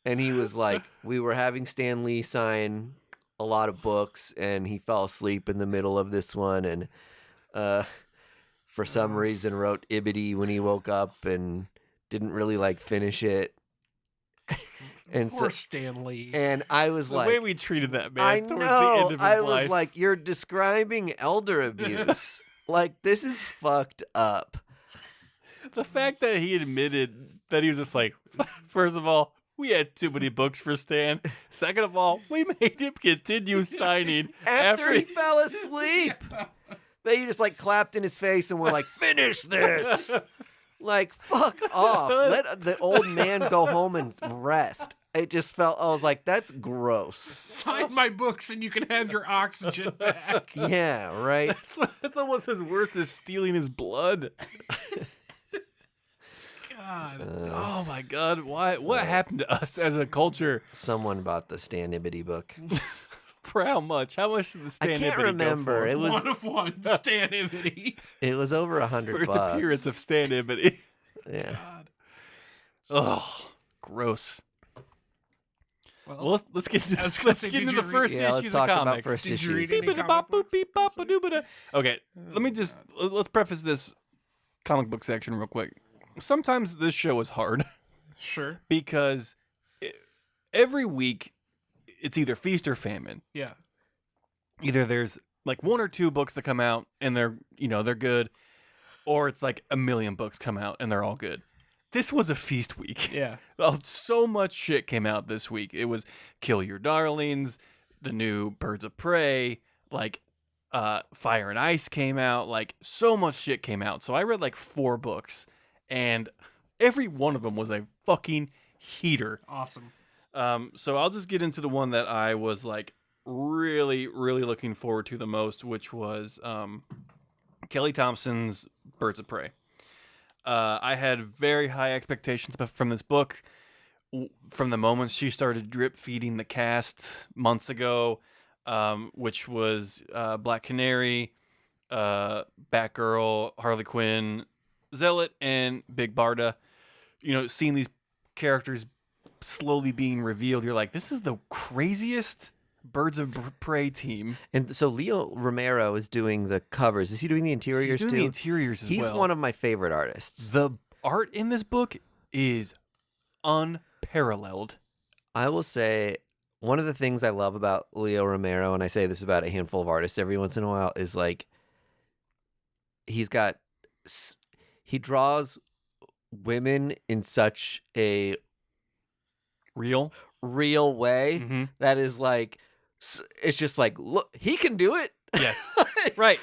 A: And he was like, we were having Stan Lee sign a lot of books, and he fell asleep in the middle of this one, and for some reason wrote Ibity when he woke up and didn't really like finish it. And
C: Poor Stan Lee.
A: and I was
B: The
A: like,
B: way we treated that man
A: I
B: towards the
A: know.
B: end of his
A: I
B: life.
A: was like, you're describing elder abuse. Like, this is fucked up.
B: the fact that he admitted that he was just like, first of all, we had too many books for Stan. Second of all, we made him continue signing
A: After he fell asleep. They just like clapped in his face and were like, finish this. Like, fuck off. Let the old man go home and rest. It just felt, I was like, that's gross.
C: Sign my books and you can have your oxygen back.
A: Yeah, right?
B: That's almost as worse as stealing his blood.
C: God.
B: Oh my God! Why? What happened to us as a culture?
A: Someone bought the Stan Ibity book.
B: For how much? How much did the Stan
A: I can't
B: Ibity
A: remember.
B: Go for?
A: It was
C: One of one, Stan Ibity.
A: it was over $100.
B: First appearance of Stan Ibity.
A: Yeah.
C: God.
B: Oh, gross.
C: Well,
B: Well, let's get into
C: I was gonna
B: let's
C: say,
B: get
C: did
B: into
C: you
B: the
C: read-
B: first
A: Yeah, let's
B: issues
A: talk
B: of
A: about
B: comics.
A: first
C: Did you read
A: issues.
C: any comic books this week?
B: Okay, let me just let's preface this comic book section real quick. Sometimes this show is hard
C: Sure.
B: because every week it's either feast or famine.
C: Yeah.
B: Either there's like one or two books that come out and they're good, or it's like a million books come out and they're all good. This was a feast week.
C: Yeah.
B: Well, so much shit came out this week. It was Kill Your Darlings, the new Birds of Prey, like Fire and Ice came out, like so much shit came out. So I read like 4 books and every one of them was a fucking heater.
C: Awesome.
B: So I'll just get into the one that I was like really, really looking forward to the most, which was Kelly Thompson's Birds of Prey. I had very high expectations from this book. From the moment she started drip feeding the cast months ago, which was Black Canary, Batgirl, Harley Quinn, Zealot, and Big Barda. You know, seeing these characters slowly being revealed, you're like, this is the craziest Birds of Prey team.
A: And so Leo Romero is doing the covers. Is he doing the interiors
B: He's doing
A: too?
B: the interiors as
A: He's
B: well.
A: one of my favorite artists.
B: The art in this book is unparalleled.
A: I will say one of the things I love about Leo Romero, and I say this about a handful of artists every once in a while, is like he draws women in such a
B: Real.
A: real way
B: Mm-hmm.
A: that is like, it's just like, look, he can do it.
B: Yes. Right.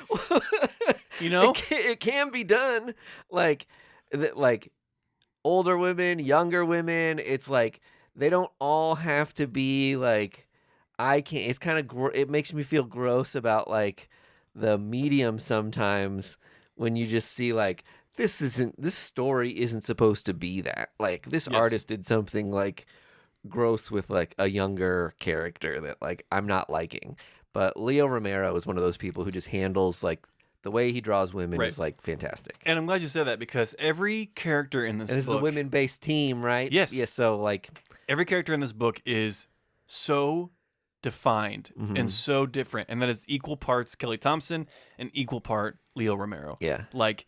B: You know?
A: It can be done. Like, like older women, younger women. It's like they don't all have to be like I can't. It's kind of it makes me feel gross about like the medium sometimes when you just see like this story isn't supposed to be that. Like this
B: Yes.
A: artist did something like gross with like a younger character that like I'm not liking. But Leo Romero is one of those people who just handles like the way he draws women
B: Right.
A: is like fantastic.
B: And I'm glad you said that because every character in this
A: And this
B: book,
A: is a women-based team, right?
B: Yes.
A: Yeah. So like,
B: every character in this book is so defined
A: Mhm.
B: and so different, and that is equal parts Kelly Thompson and equal part Leo Romero.
A: yeah,
B: Like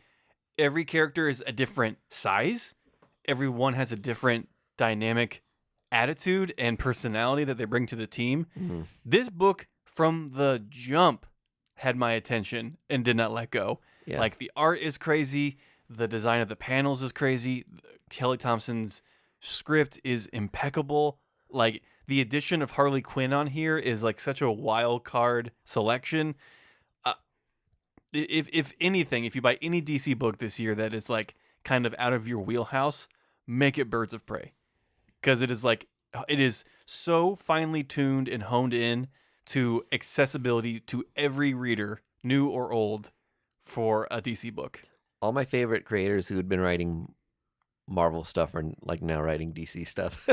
B: every character is a different size. Everyone has a different dynamic attitude and personality that they bring to the team.
A: Mhm.
B: This book from the jump had my attention and did not let go.
A: yeah.
B: Like the art is crazy, the design of the panels is crazy. Kelly Thompson's script is impeccable. Like the addition of Harley Quinn on here is like such a wild card selection. If anything, if you buy any DC book this year that is like kind of out of your wheelhouse, make it Birds of Prey, because it is so finely tuned and honed in to accessibility to every reader, new or old, for a DC book.
A: All my favorite creators who had been writing Marvel stuff are like now writing DC stuff.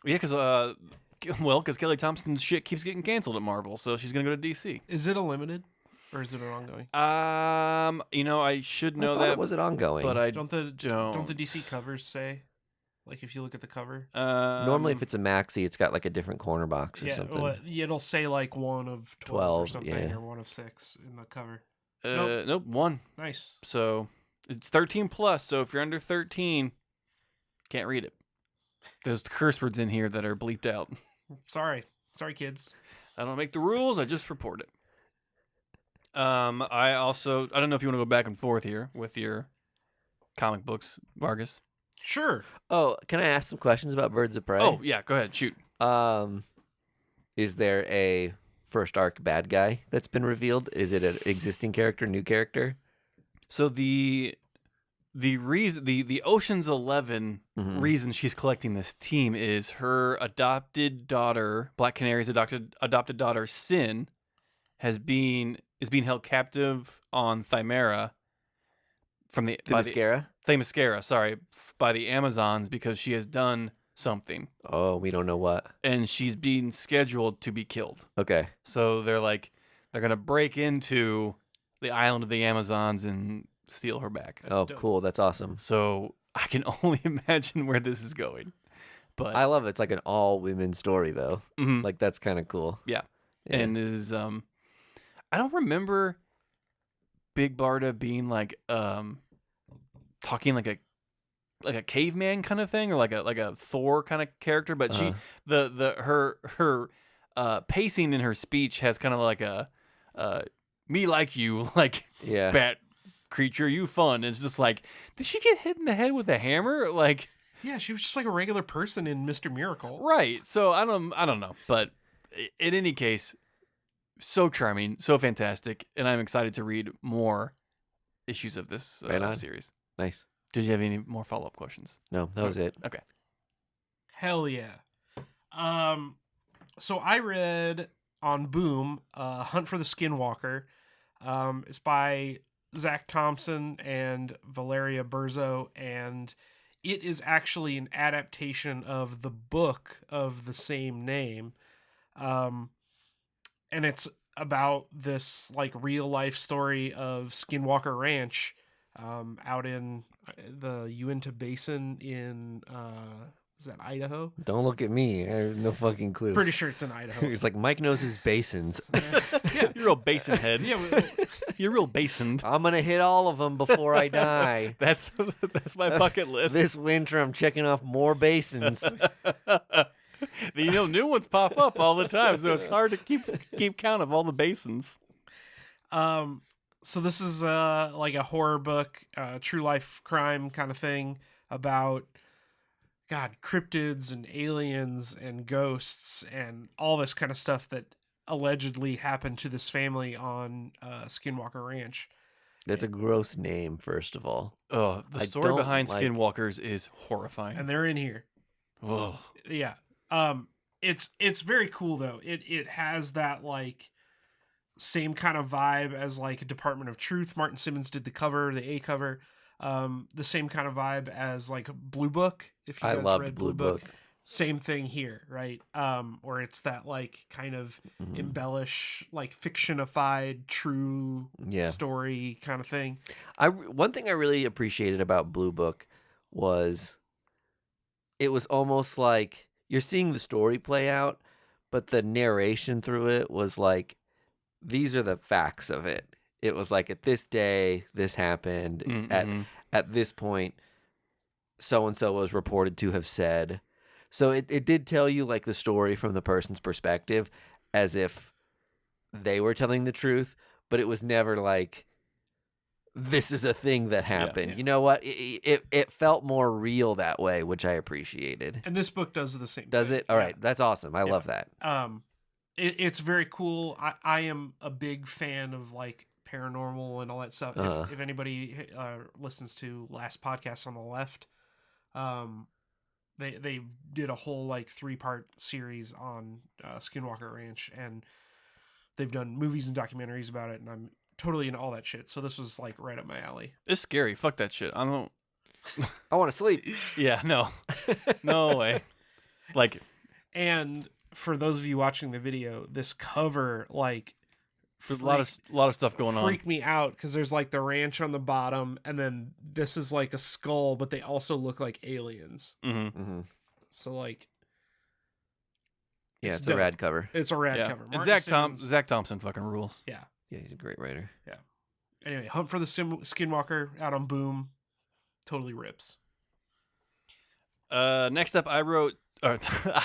B: Yeah, because Kelly Thompson's shit keeps getting canceled at Marvel, so she's gonna go to DC.
C: Is it a limited, or is it an ongoing?
B: I should know
A: I thought
B: that,
A: it was it ongoing.
B: but I
C: Don't the
B: don't.
C: DC covers say, like if you look at the cover?
A: Normally, if it's a maxi, it's got like a different corner box or
C: Yeah,
A: something.
C: well, it'll say like 1 of 12 or
A: 12,
C: something,
A: yeah.
C: or 1 of 6 in the cover.
B: nope, one.
C: Nice.
B: So it's 13 plus. So if you're under 13, can't read it. There's curse words in here that are bleeped out.
C: Sorry, kids.
B: I don't make the rules. I just report it. I don't know if you want to go back and forth here with your comic books, Vargas.
C: Sure.
A: Oh, can I ask some questions about Birds of Prey?
B: Oh yeah, go ahead, shoot.
A: Is there a first arc bad guy that's been revealed? Is it an existing character, new character?
B: So the reason the Ocean's 11
A: Mhm.
B: reason she's collecting this team is her adopted daughter, Black Canary's adopted daughter Sin, is being held captive on Thymera from the
A: Themyscira?
B: Themyscira, sorry, by the Amazons because she has done something
A: Oh, we don't know what.
B: and she's being scheduled to be killed.
A: Okay.
B: So they're gonna break into the island of the Amazons and steal her back.
A: Oh,
C: dope.
A: cool. That's awesome.
B: So I can only imagine where this is going. But
A: I love it. It's like an all women story, though.
B: mhm.
A: Like, that's kind of cool.
B: Yeah.
A: Yeah.
B: And is I don't remember Big Barda being like talking like a caveman kind of thing or like a Thor kind of character, but she her pacing in her speech has kind of like a me like you like
A: Yeah.
B: bat creature, you fun. It's just like, did she get hit in the head with a hammer? Like,
C: Yeah, she was just like a regular person in Mr. Miracle.
B: right. So I don't know, but in any case, so charming, so fantastic, and I'm excited to read more issues of this
A: Right on.
B: series.
A: Nice.
B: Did you have any more follow-up questions?
A: No, that was it.
B: Okay.
C: Hell yeah. So I read on Boom, Hunt for the Skinwalker. It's by Zach Thompson and Valeria Berzo, and it is actually an adaptation of the book of the same name. And it's about this like real life story of Skinwalker Ranch out in the Uinta Basin in is that Idaho?
A: Don't look at me. I have no fucking clue.
C: Pretty sure it's in Idaho.
A: It's like Mike knows his basins.
B: You're a real basin head.
C: Yeah,
B: You're real basined.
A: I'm going to hit all of them before I die.
B: That's my bucket list.
A: This winter, I'm checking off more basins.
B: New ones pop up all the time, so it's hard to keep count of all the basins.
C: So this is like a horror book, true life crime kind of thing about cryptids and aliens and ghosts and all this kind of stuff that allegedly happened to this family on Skinwalker Ranch.
A: That's a gross name, first of all.
B: Oh, the
A: I
B: story
A: don't
B: behind
A: like-
B: Skinwalkers is horrifying.
C: And they're in here.
B: Oh,
C: Yeah. It's very cool though. It has that like same kind of vibe as like Department of Truth. Martin Simmons did the cover, the A cover. The same kind of vibe as like Blue Book. If you
A: I
C: guys
A: loved
C: read
A: Blue Book.
C: Same thing here, right? Or it's that like kind of embellish, like fictionified, true
A: Yeah.
C: story kind of thing.
A: One thing I really appreciated about Blue Book was it was almost like you're seeing the story play out, but the narration through it was like, these are the facts of it. It was like, at this day, this happened. At this point, so-and-so was reported to have said. So it did tell you like the story from the person's perspective as if they were telling the truth, but it was never like, this is a thing that happened.
C: yeah.
A: You know what? It felt more real that way, which I appreciated.
C: And this book does the same.
A: Does
C: thing.
A: it? All
C: Yeah.
A: right. That's awesome. I love that.
C: It's very cool. I am a big fan of like paranormal and all that stuff. If anybody listens to last podcast on the left, they did a whole like 3-part series on Skinwalker Ranch, and they've done movies and documentaries about it, and I'm totally into all that shit. So this was like right up my alley.
B: it's scary. Fuck that shit. I don't.
A: I want to sleep.
B: Yeah, no, no way. Like,
C: And for those of you watching the video, this cover like
B: there's a lot of stuff going on.
C: freaked me out because there's like the ranch on the bottom, and then this is like a skull, but they also look like aliens.
A: Mm-hmm.
C: So like,
A: Yeah, it's a
C: dope.
A: rad cover.
C: It's a rad
B: Yeah,
C: cover.
B: and
C: Martin
B: Zach
C: Simmons-
B: Thompson fucking rules.
C: Yeah.
A: Yeah, he's a great writer.
C: Anyway, Hunt for the Skinwalker out on Boom, totally rips.
B: Next up, I wrote. Or,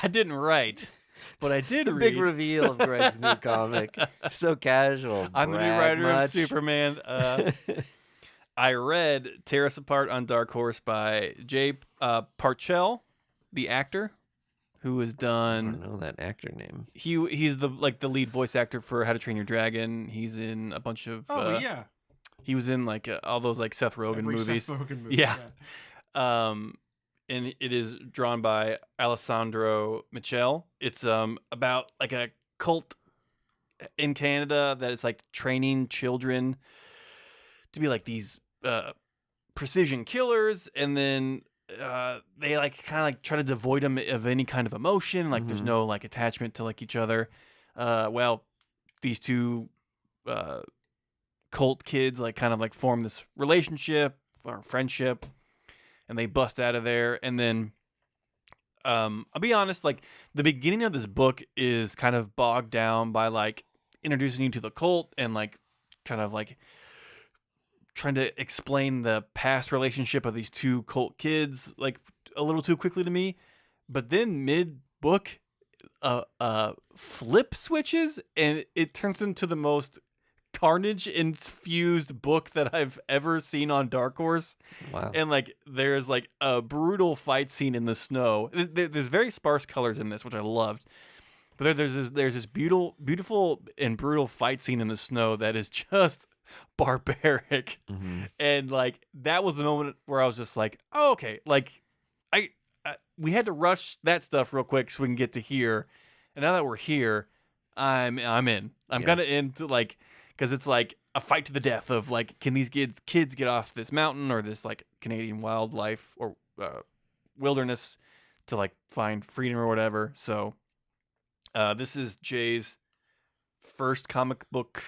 B: I didn't write, but I did
A: The
B: read.
A: big reveal of Greg's new comic. So casual.
B: I'm the new
A: Brag
B: writer of
A: much?
B: Superman. I read "Tear Us Apart" on Dark Horse by Jay Parchell, the actor, who has
A: I
B: done.
A: don't know that actor name.
B: He's the lead voice actor for How to Train Your Dragon. He's in a bunch of.
C: Yeah,
B: He was in like all those like Seth Rogen
C: every
B: movies.
C: Seth Rogen movie.
B: Yeah. And it is drawn by Alessandro Michel. It's about like a cult in Canada that it's like training children to be like these precision killers, and then they like kind of like try to devoid them of any kind of emotion. Like there's no like attachment to like each other. Well, these two cult kids like kind of like form this relationship or friendship, and they bust out of there. And then I'll be honest, like the beginning of this book is kind of bogged down by like introducing you to the cult and like kind of like trying to explain the past relationship of these two cult kids like a little too quickly to me. But then mid book flip switches and it turns into the most carnage infused book that I've ever seen on Dark Horse.
A: Wow.
B: And like there's like a brutal fight scene in the snow. There's very sparse colors in this, which I loved. But there's this beautiful and brutal fight scene in the snow that is just barbaric. And like that was the moment where I was just like, oh, okay, like we had to rush that stuff real quick so we can get to here. And now that we're here, I'm in. I'm kind of into like, because it's like a fight to the death of like, can these kids get off this mountain or this like Canadian wildlife or wilderness to like find freedom or whatever. So this is Jay's first comic book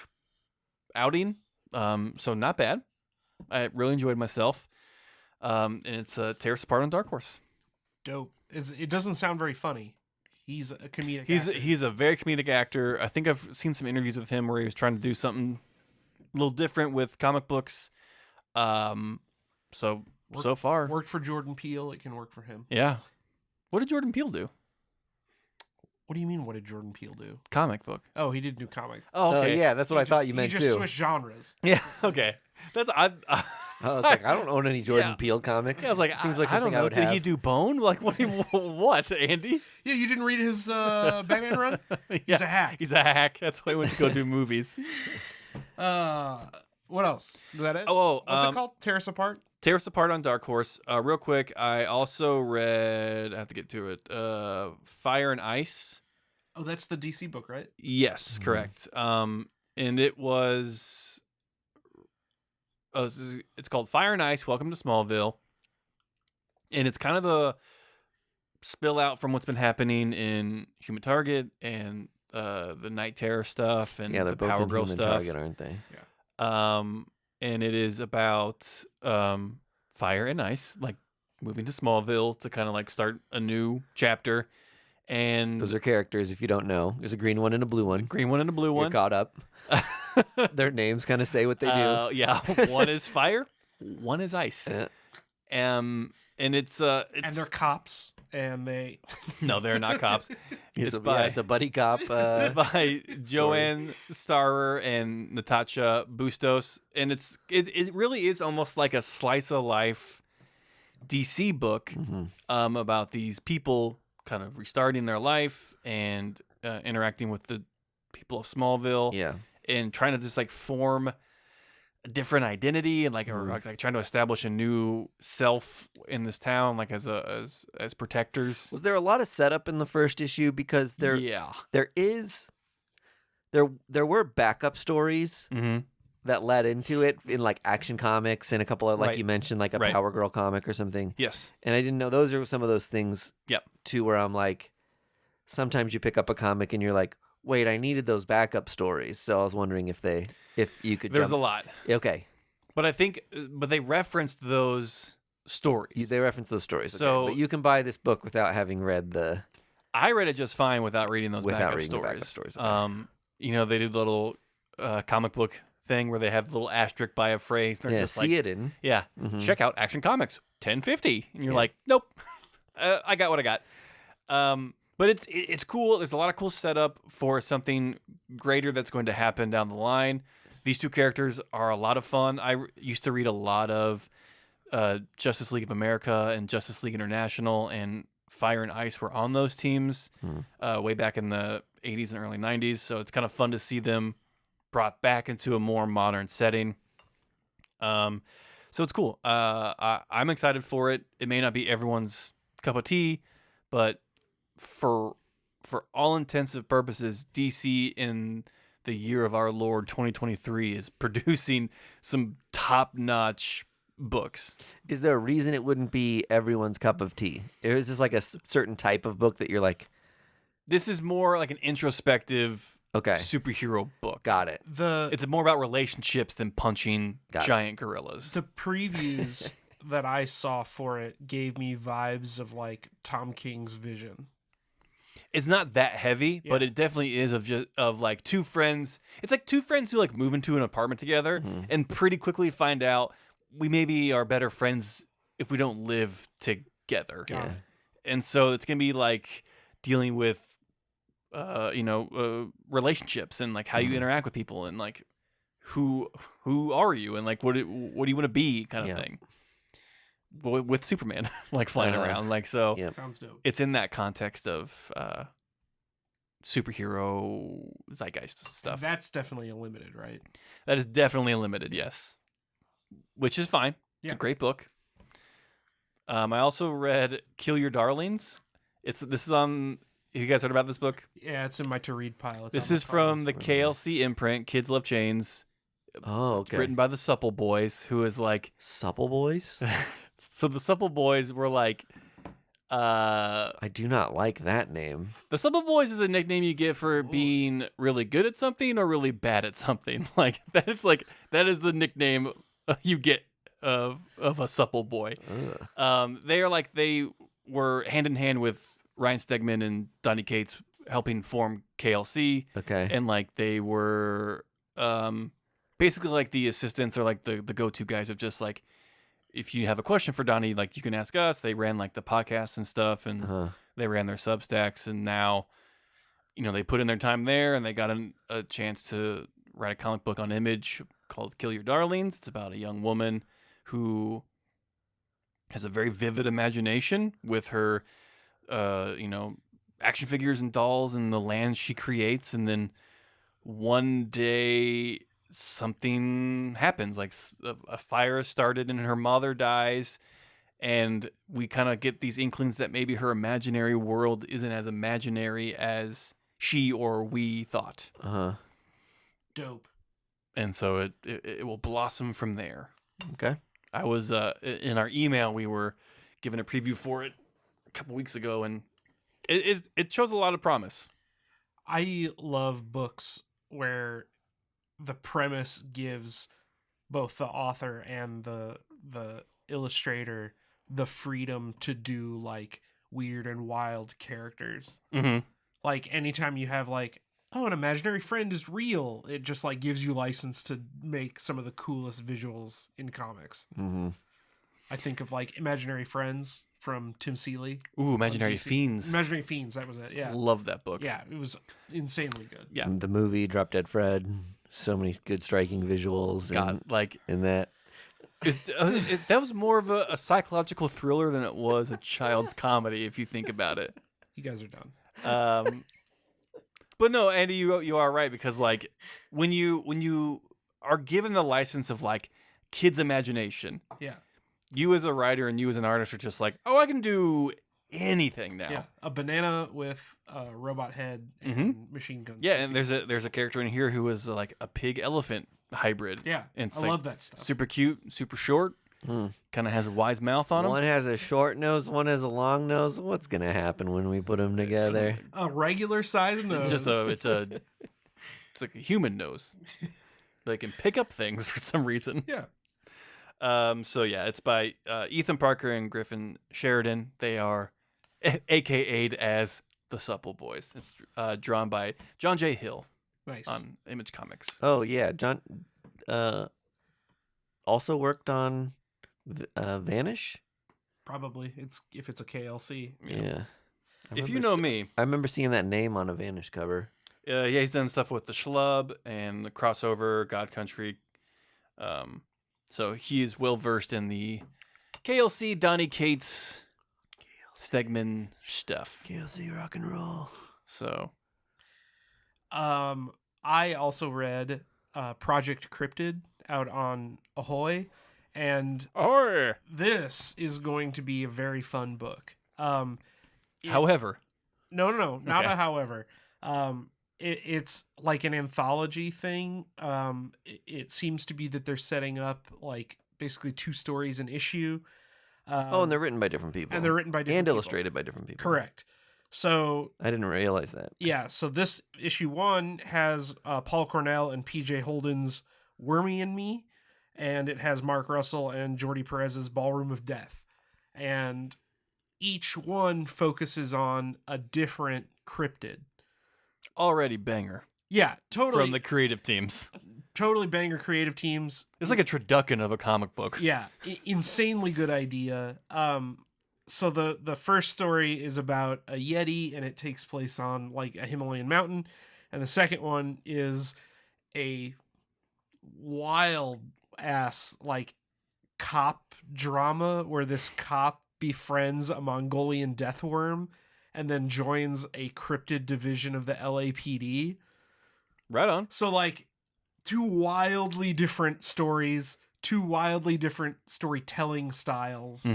B: outing. So not bad. I really enjoyed myself. And it's Tear Us Apart on Dark Horse.
C: Dope. It doesn't sound very funny. He's a comedic. actor.
B: He's a very comedic actor. I think I've seen some interviews with him where he was trying to do something a little different with comic books. So far,
C: worked for Jordan Peele. It can work for him.
B: yeah. What did Jordan Peele do?
C: What do you mean? What did Jordan Peele do?
B: Comic book.
C: Oh, he did do comics.
B: Oh, okay.
A: yeah, that's what I thought you meant
C: He just
A: too.
C: switched genres.
B: Yeah. Okay. That's I
A: was like, I don't own any Jordan
B: Yeah.
A: Peele comics.
B: I was like,
A: seems like
B: I don't
A: something I
B: know.
A: would
B: Did
A: have.
B: he do Bone? Like, what, Andy?
C: Yeah, you didn't read his Batman run? He's a hack.
B: He's a hack. That's why he went to go do movies.
C: What else? Is that it?
B: Oh,
C: What's it called? Tear Us Apart?
B: Tear Us Apart on Dark Horse. Real quick, I also read. I have to get to it. Fire and Ice.
C: Oh, that's the DC book, right?
B: Yes, correct. And it was. It's called Fire and Ice. Welcome to Smallville. And it's kind of a spill out from what's been happening in Human Target and the Night Terror stuff and
A: Yeah, they're
B: the
A: both
B: Power
A: in
B: Girl
A: Human
B: stuff.
A: Target, aren't they?
B: And it is about fire and ice, like moving to Smallville to kind of like start a new chapter. And
A: Those are characters, if you don't know. There's a green one and a blue one.
B: green one and a blue
A: You're
B: one.
A: caught up. Their names kind of say what they do.
B: Yeah, one is fire, one is ice. And it's
C: And they're cops, and they...
B: no, they're not cops.
A: It's
B: It's
A: a buddy cop.
B: It's by Joanne Starrer and Natasha Bustos, and it really is almost like a slice of life DC book about these people kind of restarting their life and interacting with the people of Smallville,
A: Yeah.
B: and trying to just like form a different identity and like, or like trying to establish a new self in this town, like as protectors.
A: Was there a lot of setup in the first issue? Because there were backup stories
B: Mm-hmm.
A: that led into it in like Action Comics and a couple of, like
B: Right.
A: you mentioned, like a
B: Right.
A: Power Girl comic or something.
B: Yes.
A: And I didn't know those are some of those things
B: Yep.
A: too, where I'm like, sometimes you pick up a comic and you're like, wait, I needed those backup stories. So I was wondering if you could
B: There's
A: jump.
B: a lot.
A: Okay.
B: But they referenced those stories.
A: They reference those stories. Okay.
B: So-
A: but you can buy this book without having read the...
B: I read it just fine without reading those
A: Without
B: backup
A: reading the
B: stories.
A: backup stories, okay.
B: They do the little comic book thing where they have the little asterisk by a phrase. They're
A: Yeah,
B: just
A: see
B: like,
A: it in.
B: yeah, check out Action Comics 1050, and you're like, nope, I got what I got. But it's cool. There's a lot of cool setup for something greater that's going to happen down the line. These two characters are a lot of fun. I used to read a lot of Justice League of America and Justice League International, and Fire and Ice were on those teams way back in the 80s and early 90s. So it's kind of fun to see them brought back into a more modern setting. So it's cool. I'm excited for it. It may not be everyone's cup of tea, but for all intensive purposes, DC in the year of our Lord 2023 is producing some top-notch books.
A: Is there a reason it wouldn't be everyone's cup of tea? Or is this like a certain type of book that you're like,
B: This is more like an introspective
A: okay,
B: superhero book.
A: got it.
B: It's more about relationships than punching
A: Got it.
B: giant gorillas.
C: The previews that I saw for it gave me vibes of like Tom King's Vision.
B: It's not that heavy, but
C: Yeah.
B: it definitely is of like two friends. It's like two friends who like move into an apartment together and pretty quickly find out we maybe are better friends if we don't live together.
C: Yeah.
B: And so it's gonna be like dealing with relationships and like how you interact with people and like who are you and like what do you want to be kind of
A: Yeah.
B: thing. With Superman like flying around, like so.
A: Yep.
C: Sounds dope.
B: It's in that context of superhero zeitgeist stuff.
C: That's definitely a limited, right?
B: That is definitely limited, yes. Which is fine. It's
C: Yeah.
B: a great book. I also read Kill Your Darlings. This is on. You guys heard about this book?
C: Yeah, it's in my to read pile. It's
B: This
C: on my
B: is from the
C: pile.
B: KLC imprint, Kids Love Chains,
A: Oh, okay.
B: written by the Supple Boys, who is like.
A: Supple Boys?
B: So the Supple Boys were like.
A: I do not like that name.
B: The Supple Boys is a nickname you get for being really good at something or really bad at something. Like that is the nickname you get of a supple boy. They were hand in hand with Ryan Stegman and Donny Cates helping form KLC,
A: Okay.
B: and like they were basically like the assistants or like the go-to guys of just like if you have a question for Donnie, like you can ask us. They ran like the podcasts and stuff, and they ran their Substacks, and now, they put in their time there, and they got a chance to write a comic book on Image called Kill Your Darlings. It's about a young woman who has a very vivid imagination with her, action figures and dolls and the land she creates, and then one day something happens, like a fire started and her mother dies, and we kind of get these inklings that maybe her imaginary world isn't as imaginary as she or we thought.
C: Dope.
B: And so it will blossom from there.
A: Okay.
B: I was in our email, we were given a preview for it a couple weeks ago, and it shows a lot of promise.
C: I love books where the premise gives both the author and the illustrator the freedom to do like weird and wild characters.
B: Mm-hmm.
C: Like anytime you have like, oh, an imaginary friend is real, it just like gives you license to make some of the coolest visuals in comics.
A: Mm-hmm.
C: I think of like Imaginary Friends from Tim Seeley.
B: Ooh, Imaginary
C: DC.
B: Fiends.
C: Imaginary Fiends, that was it. Yeah.
B: Love that book.
C: Yeah, it was insanely good.
B: Yeah.
A: The movie Drop Dead Fred. So many good striking visuals.
B: God,
A: in that.
B: That was more of a psychological thriller than it was a child's comedy, if you think about it.
C: You guys are done.
B: But no, Andy, you are right, because like when you are given the license of like kids' imagination,
C: Yeah.
B: you as a writer and you as an artist are just like, oh, I can do anything now.
C: Yeah. A banana with a robot head and machine guns.
B: Yeah, and there's a character in here who is like a pig elephant hybrid.
C: Yeah.
B: And it's
C: I
B: like
C: love that stuff.
B: super cute, super short, kind of has a wise mouth on him.
A: One has a short nose, one has a long nose. What's going to happen when we put them together?
C: A regular size nose.
B: It's like a human nose. They can pick up things for some reason.
C: Yeah.
B: So yeah, it's by Ethan Parker and Griffin Sheridan. They are AKA'd as the Supple Boys. It's drawn by John J. Hill
C: Nice.
B: on Image Comics.
A: Oh, yeah. John also worked on Vanish.
C: Probably. If it's a KLC.
A: Yeah.
B: If you know me,
A: I remember seeing that name on a Vanish cover.
B: yeah, he's done stuff with the Schlub and the crossover God Country. So he is well versed in the KLC, Donny Cates, Stegman stuff.
A: KLC rock and roll.
B: So
C: I also read Project Cryptid out on Ahoy, and this is going to be a very fun book.
B: However,
C: No, not
B: Okay.
C: a however. It's like an anthology thing. It seems to be that they're setting up like basically 2 stories an issue.
A: And they're written by different people.
C: and they're written by different
A: and
C: people.
A: illustrated by different people.
C: Correct. So
A: I didn't realize that.
C: yeah, so this issue 1 has Paul Cornell and PJ Holden's Wormy and Me, and it has Mark Russell and Jordi Perez's Ballroom of Death. And each one focuses on a different cryptid.
B: already banger
C: Yeah, totally.
B: from the creative teams.
C: Totally banger creative teams.
B: It's like a turducken of a comic book.
C: Yeah, insanely good idea. So the first story is about a Yeti, and it takes place on like a Himalayan mountain, and the second one is a wild ass like cop drama where this cop befriends a Mongolian death worm and then joins a cryptid division of the LAPD.
B: Right on.
C: So like 2 wildly different stories, 2 wildly different storytelling styles,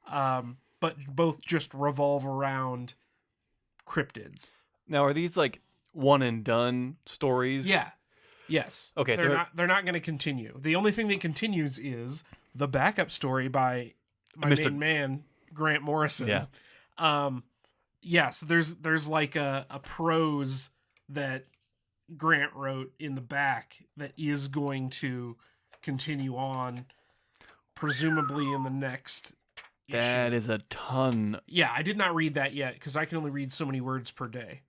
C: but both just revolve around cryptids.
B: Now, are these like one and done stories?
C: Yeah. Yes.
B: Okay,
C: They're
B: so
C: not going to continue. The only thing that continues is the backup story by my
B: Mr.
C: main man, Grant Morrison.
B: Yeah.
C: Yes, there's like a prose that Grant wrote in the back that is going to continue on, presumably in the next issue.
B: That is a ton.
C: Yeah, I did not read that yet because I can only read so many words per day.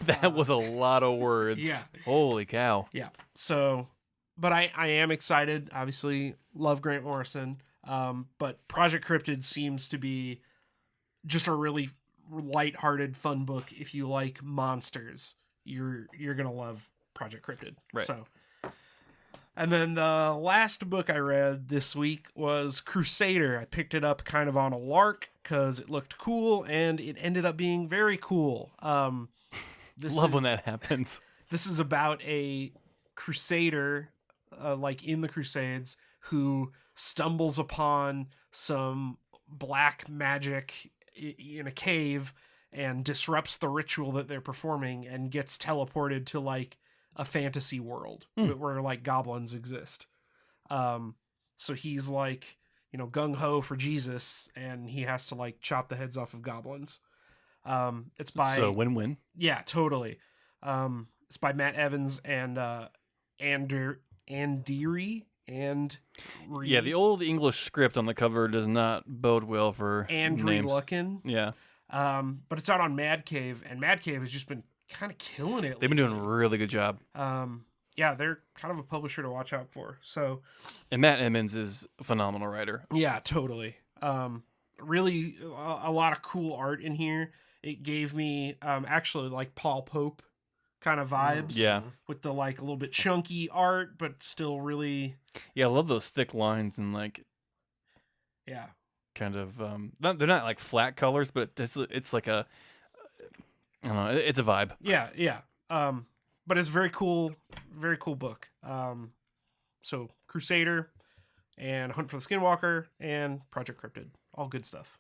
B: That was a lot of words.
C: Yeah.
B: Holy cow.
C: Yeah. So, but I am excited. Obviously, love Grant Morrison. But Project Cryptid seems to be just a really lighthearted, fun book. If you like monsters, you're gonna love Project Cryptid.
B: Right.
C: So, and then the last book I read this week was Crusader. I picked it up kind of on a lark because it looked cool, and it ended up being very cool.
B: Love when that happens.
C: This is about a crusader like in the Crusades, who stumbles upon some black magic in a cave and disrupts the ritual that they're performing and gets teleported to like a fantasy world where like goblins exist. So he's like, gung-ho for Jesus, and he has to like chop the heads off of goblins. It's by
B: So win-win.
C: Yeah, totally. It's by Matt Evans and Andiri and
B: Yeah, the old English script on the cover does not bode well for
C: Andrew
B: names.
C: Luckin.
B: Yeah,
C: But it's out on Mad Cave, and Mad Cave has just been kind of killing it.
B: they've been doing a really good job.
C: Yeah, they're kind of a publisher to watch out for. So
B: And Matt Emmons is a phenomenal writer.
C: yeah, totally. Really a lot of cool art in here. It gave me actually like Paul Pope kind of vibes.
B: Yeah.
C: With the like a little bit chunky art, but still really,
B: Yeah, I love those thick lines and like
C: yeah.
B: kind of they're not like flat colors, but it's like a I don't know, it's a vibe.
C: Yeah. But it's very cool book. So Crusader and Hunt for the Skinwalker and Project Cryptid. All good stuff.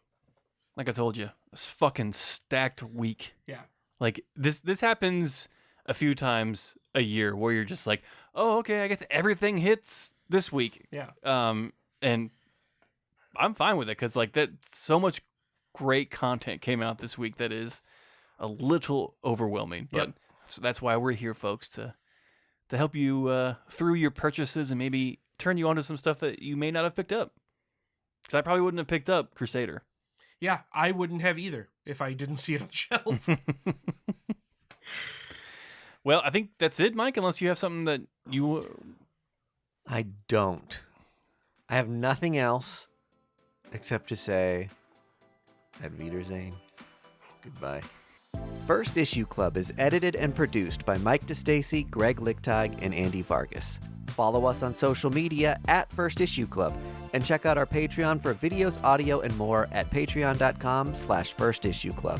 B: Like I told you, it's fucking stacked week.
C: Yeah.
B: Like this happens a few times a year where you're just like, oh, okay, I guess everything hits this week.
C: Yeah.
B: And I'm fine with it because like that, so much great content came out this week that is a little overwhelming. But
C: Yep.
B: so that's why we're here, folks, to help you through your purchases and maybe turn you onto some stuff that you may not have picked up. Because I probably wouldn't have picked up Crusader.
C: Yeah, I wouldn't have either if I didn't see it on the shelf.
B: Well, I think that's it, Mike, unless you have something that you...
A: I don't. I have nothing else except to say, Ad Wiedersehen. Goodbye. First Issue Club is edited and produced by Mike DeStacy, Greg Lichtag, and Andy Vargas. Follow us on social media at First Issue Club, and check out our Patreon for videos, audio, and more at patreon.com/firstissueclub.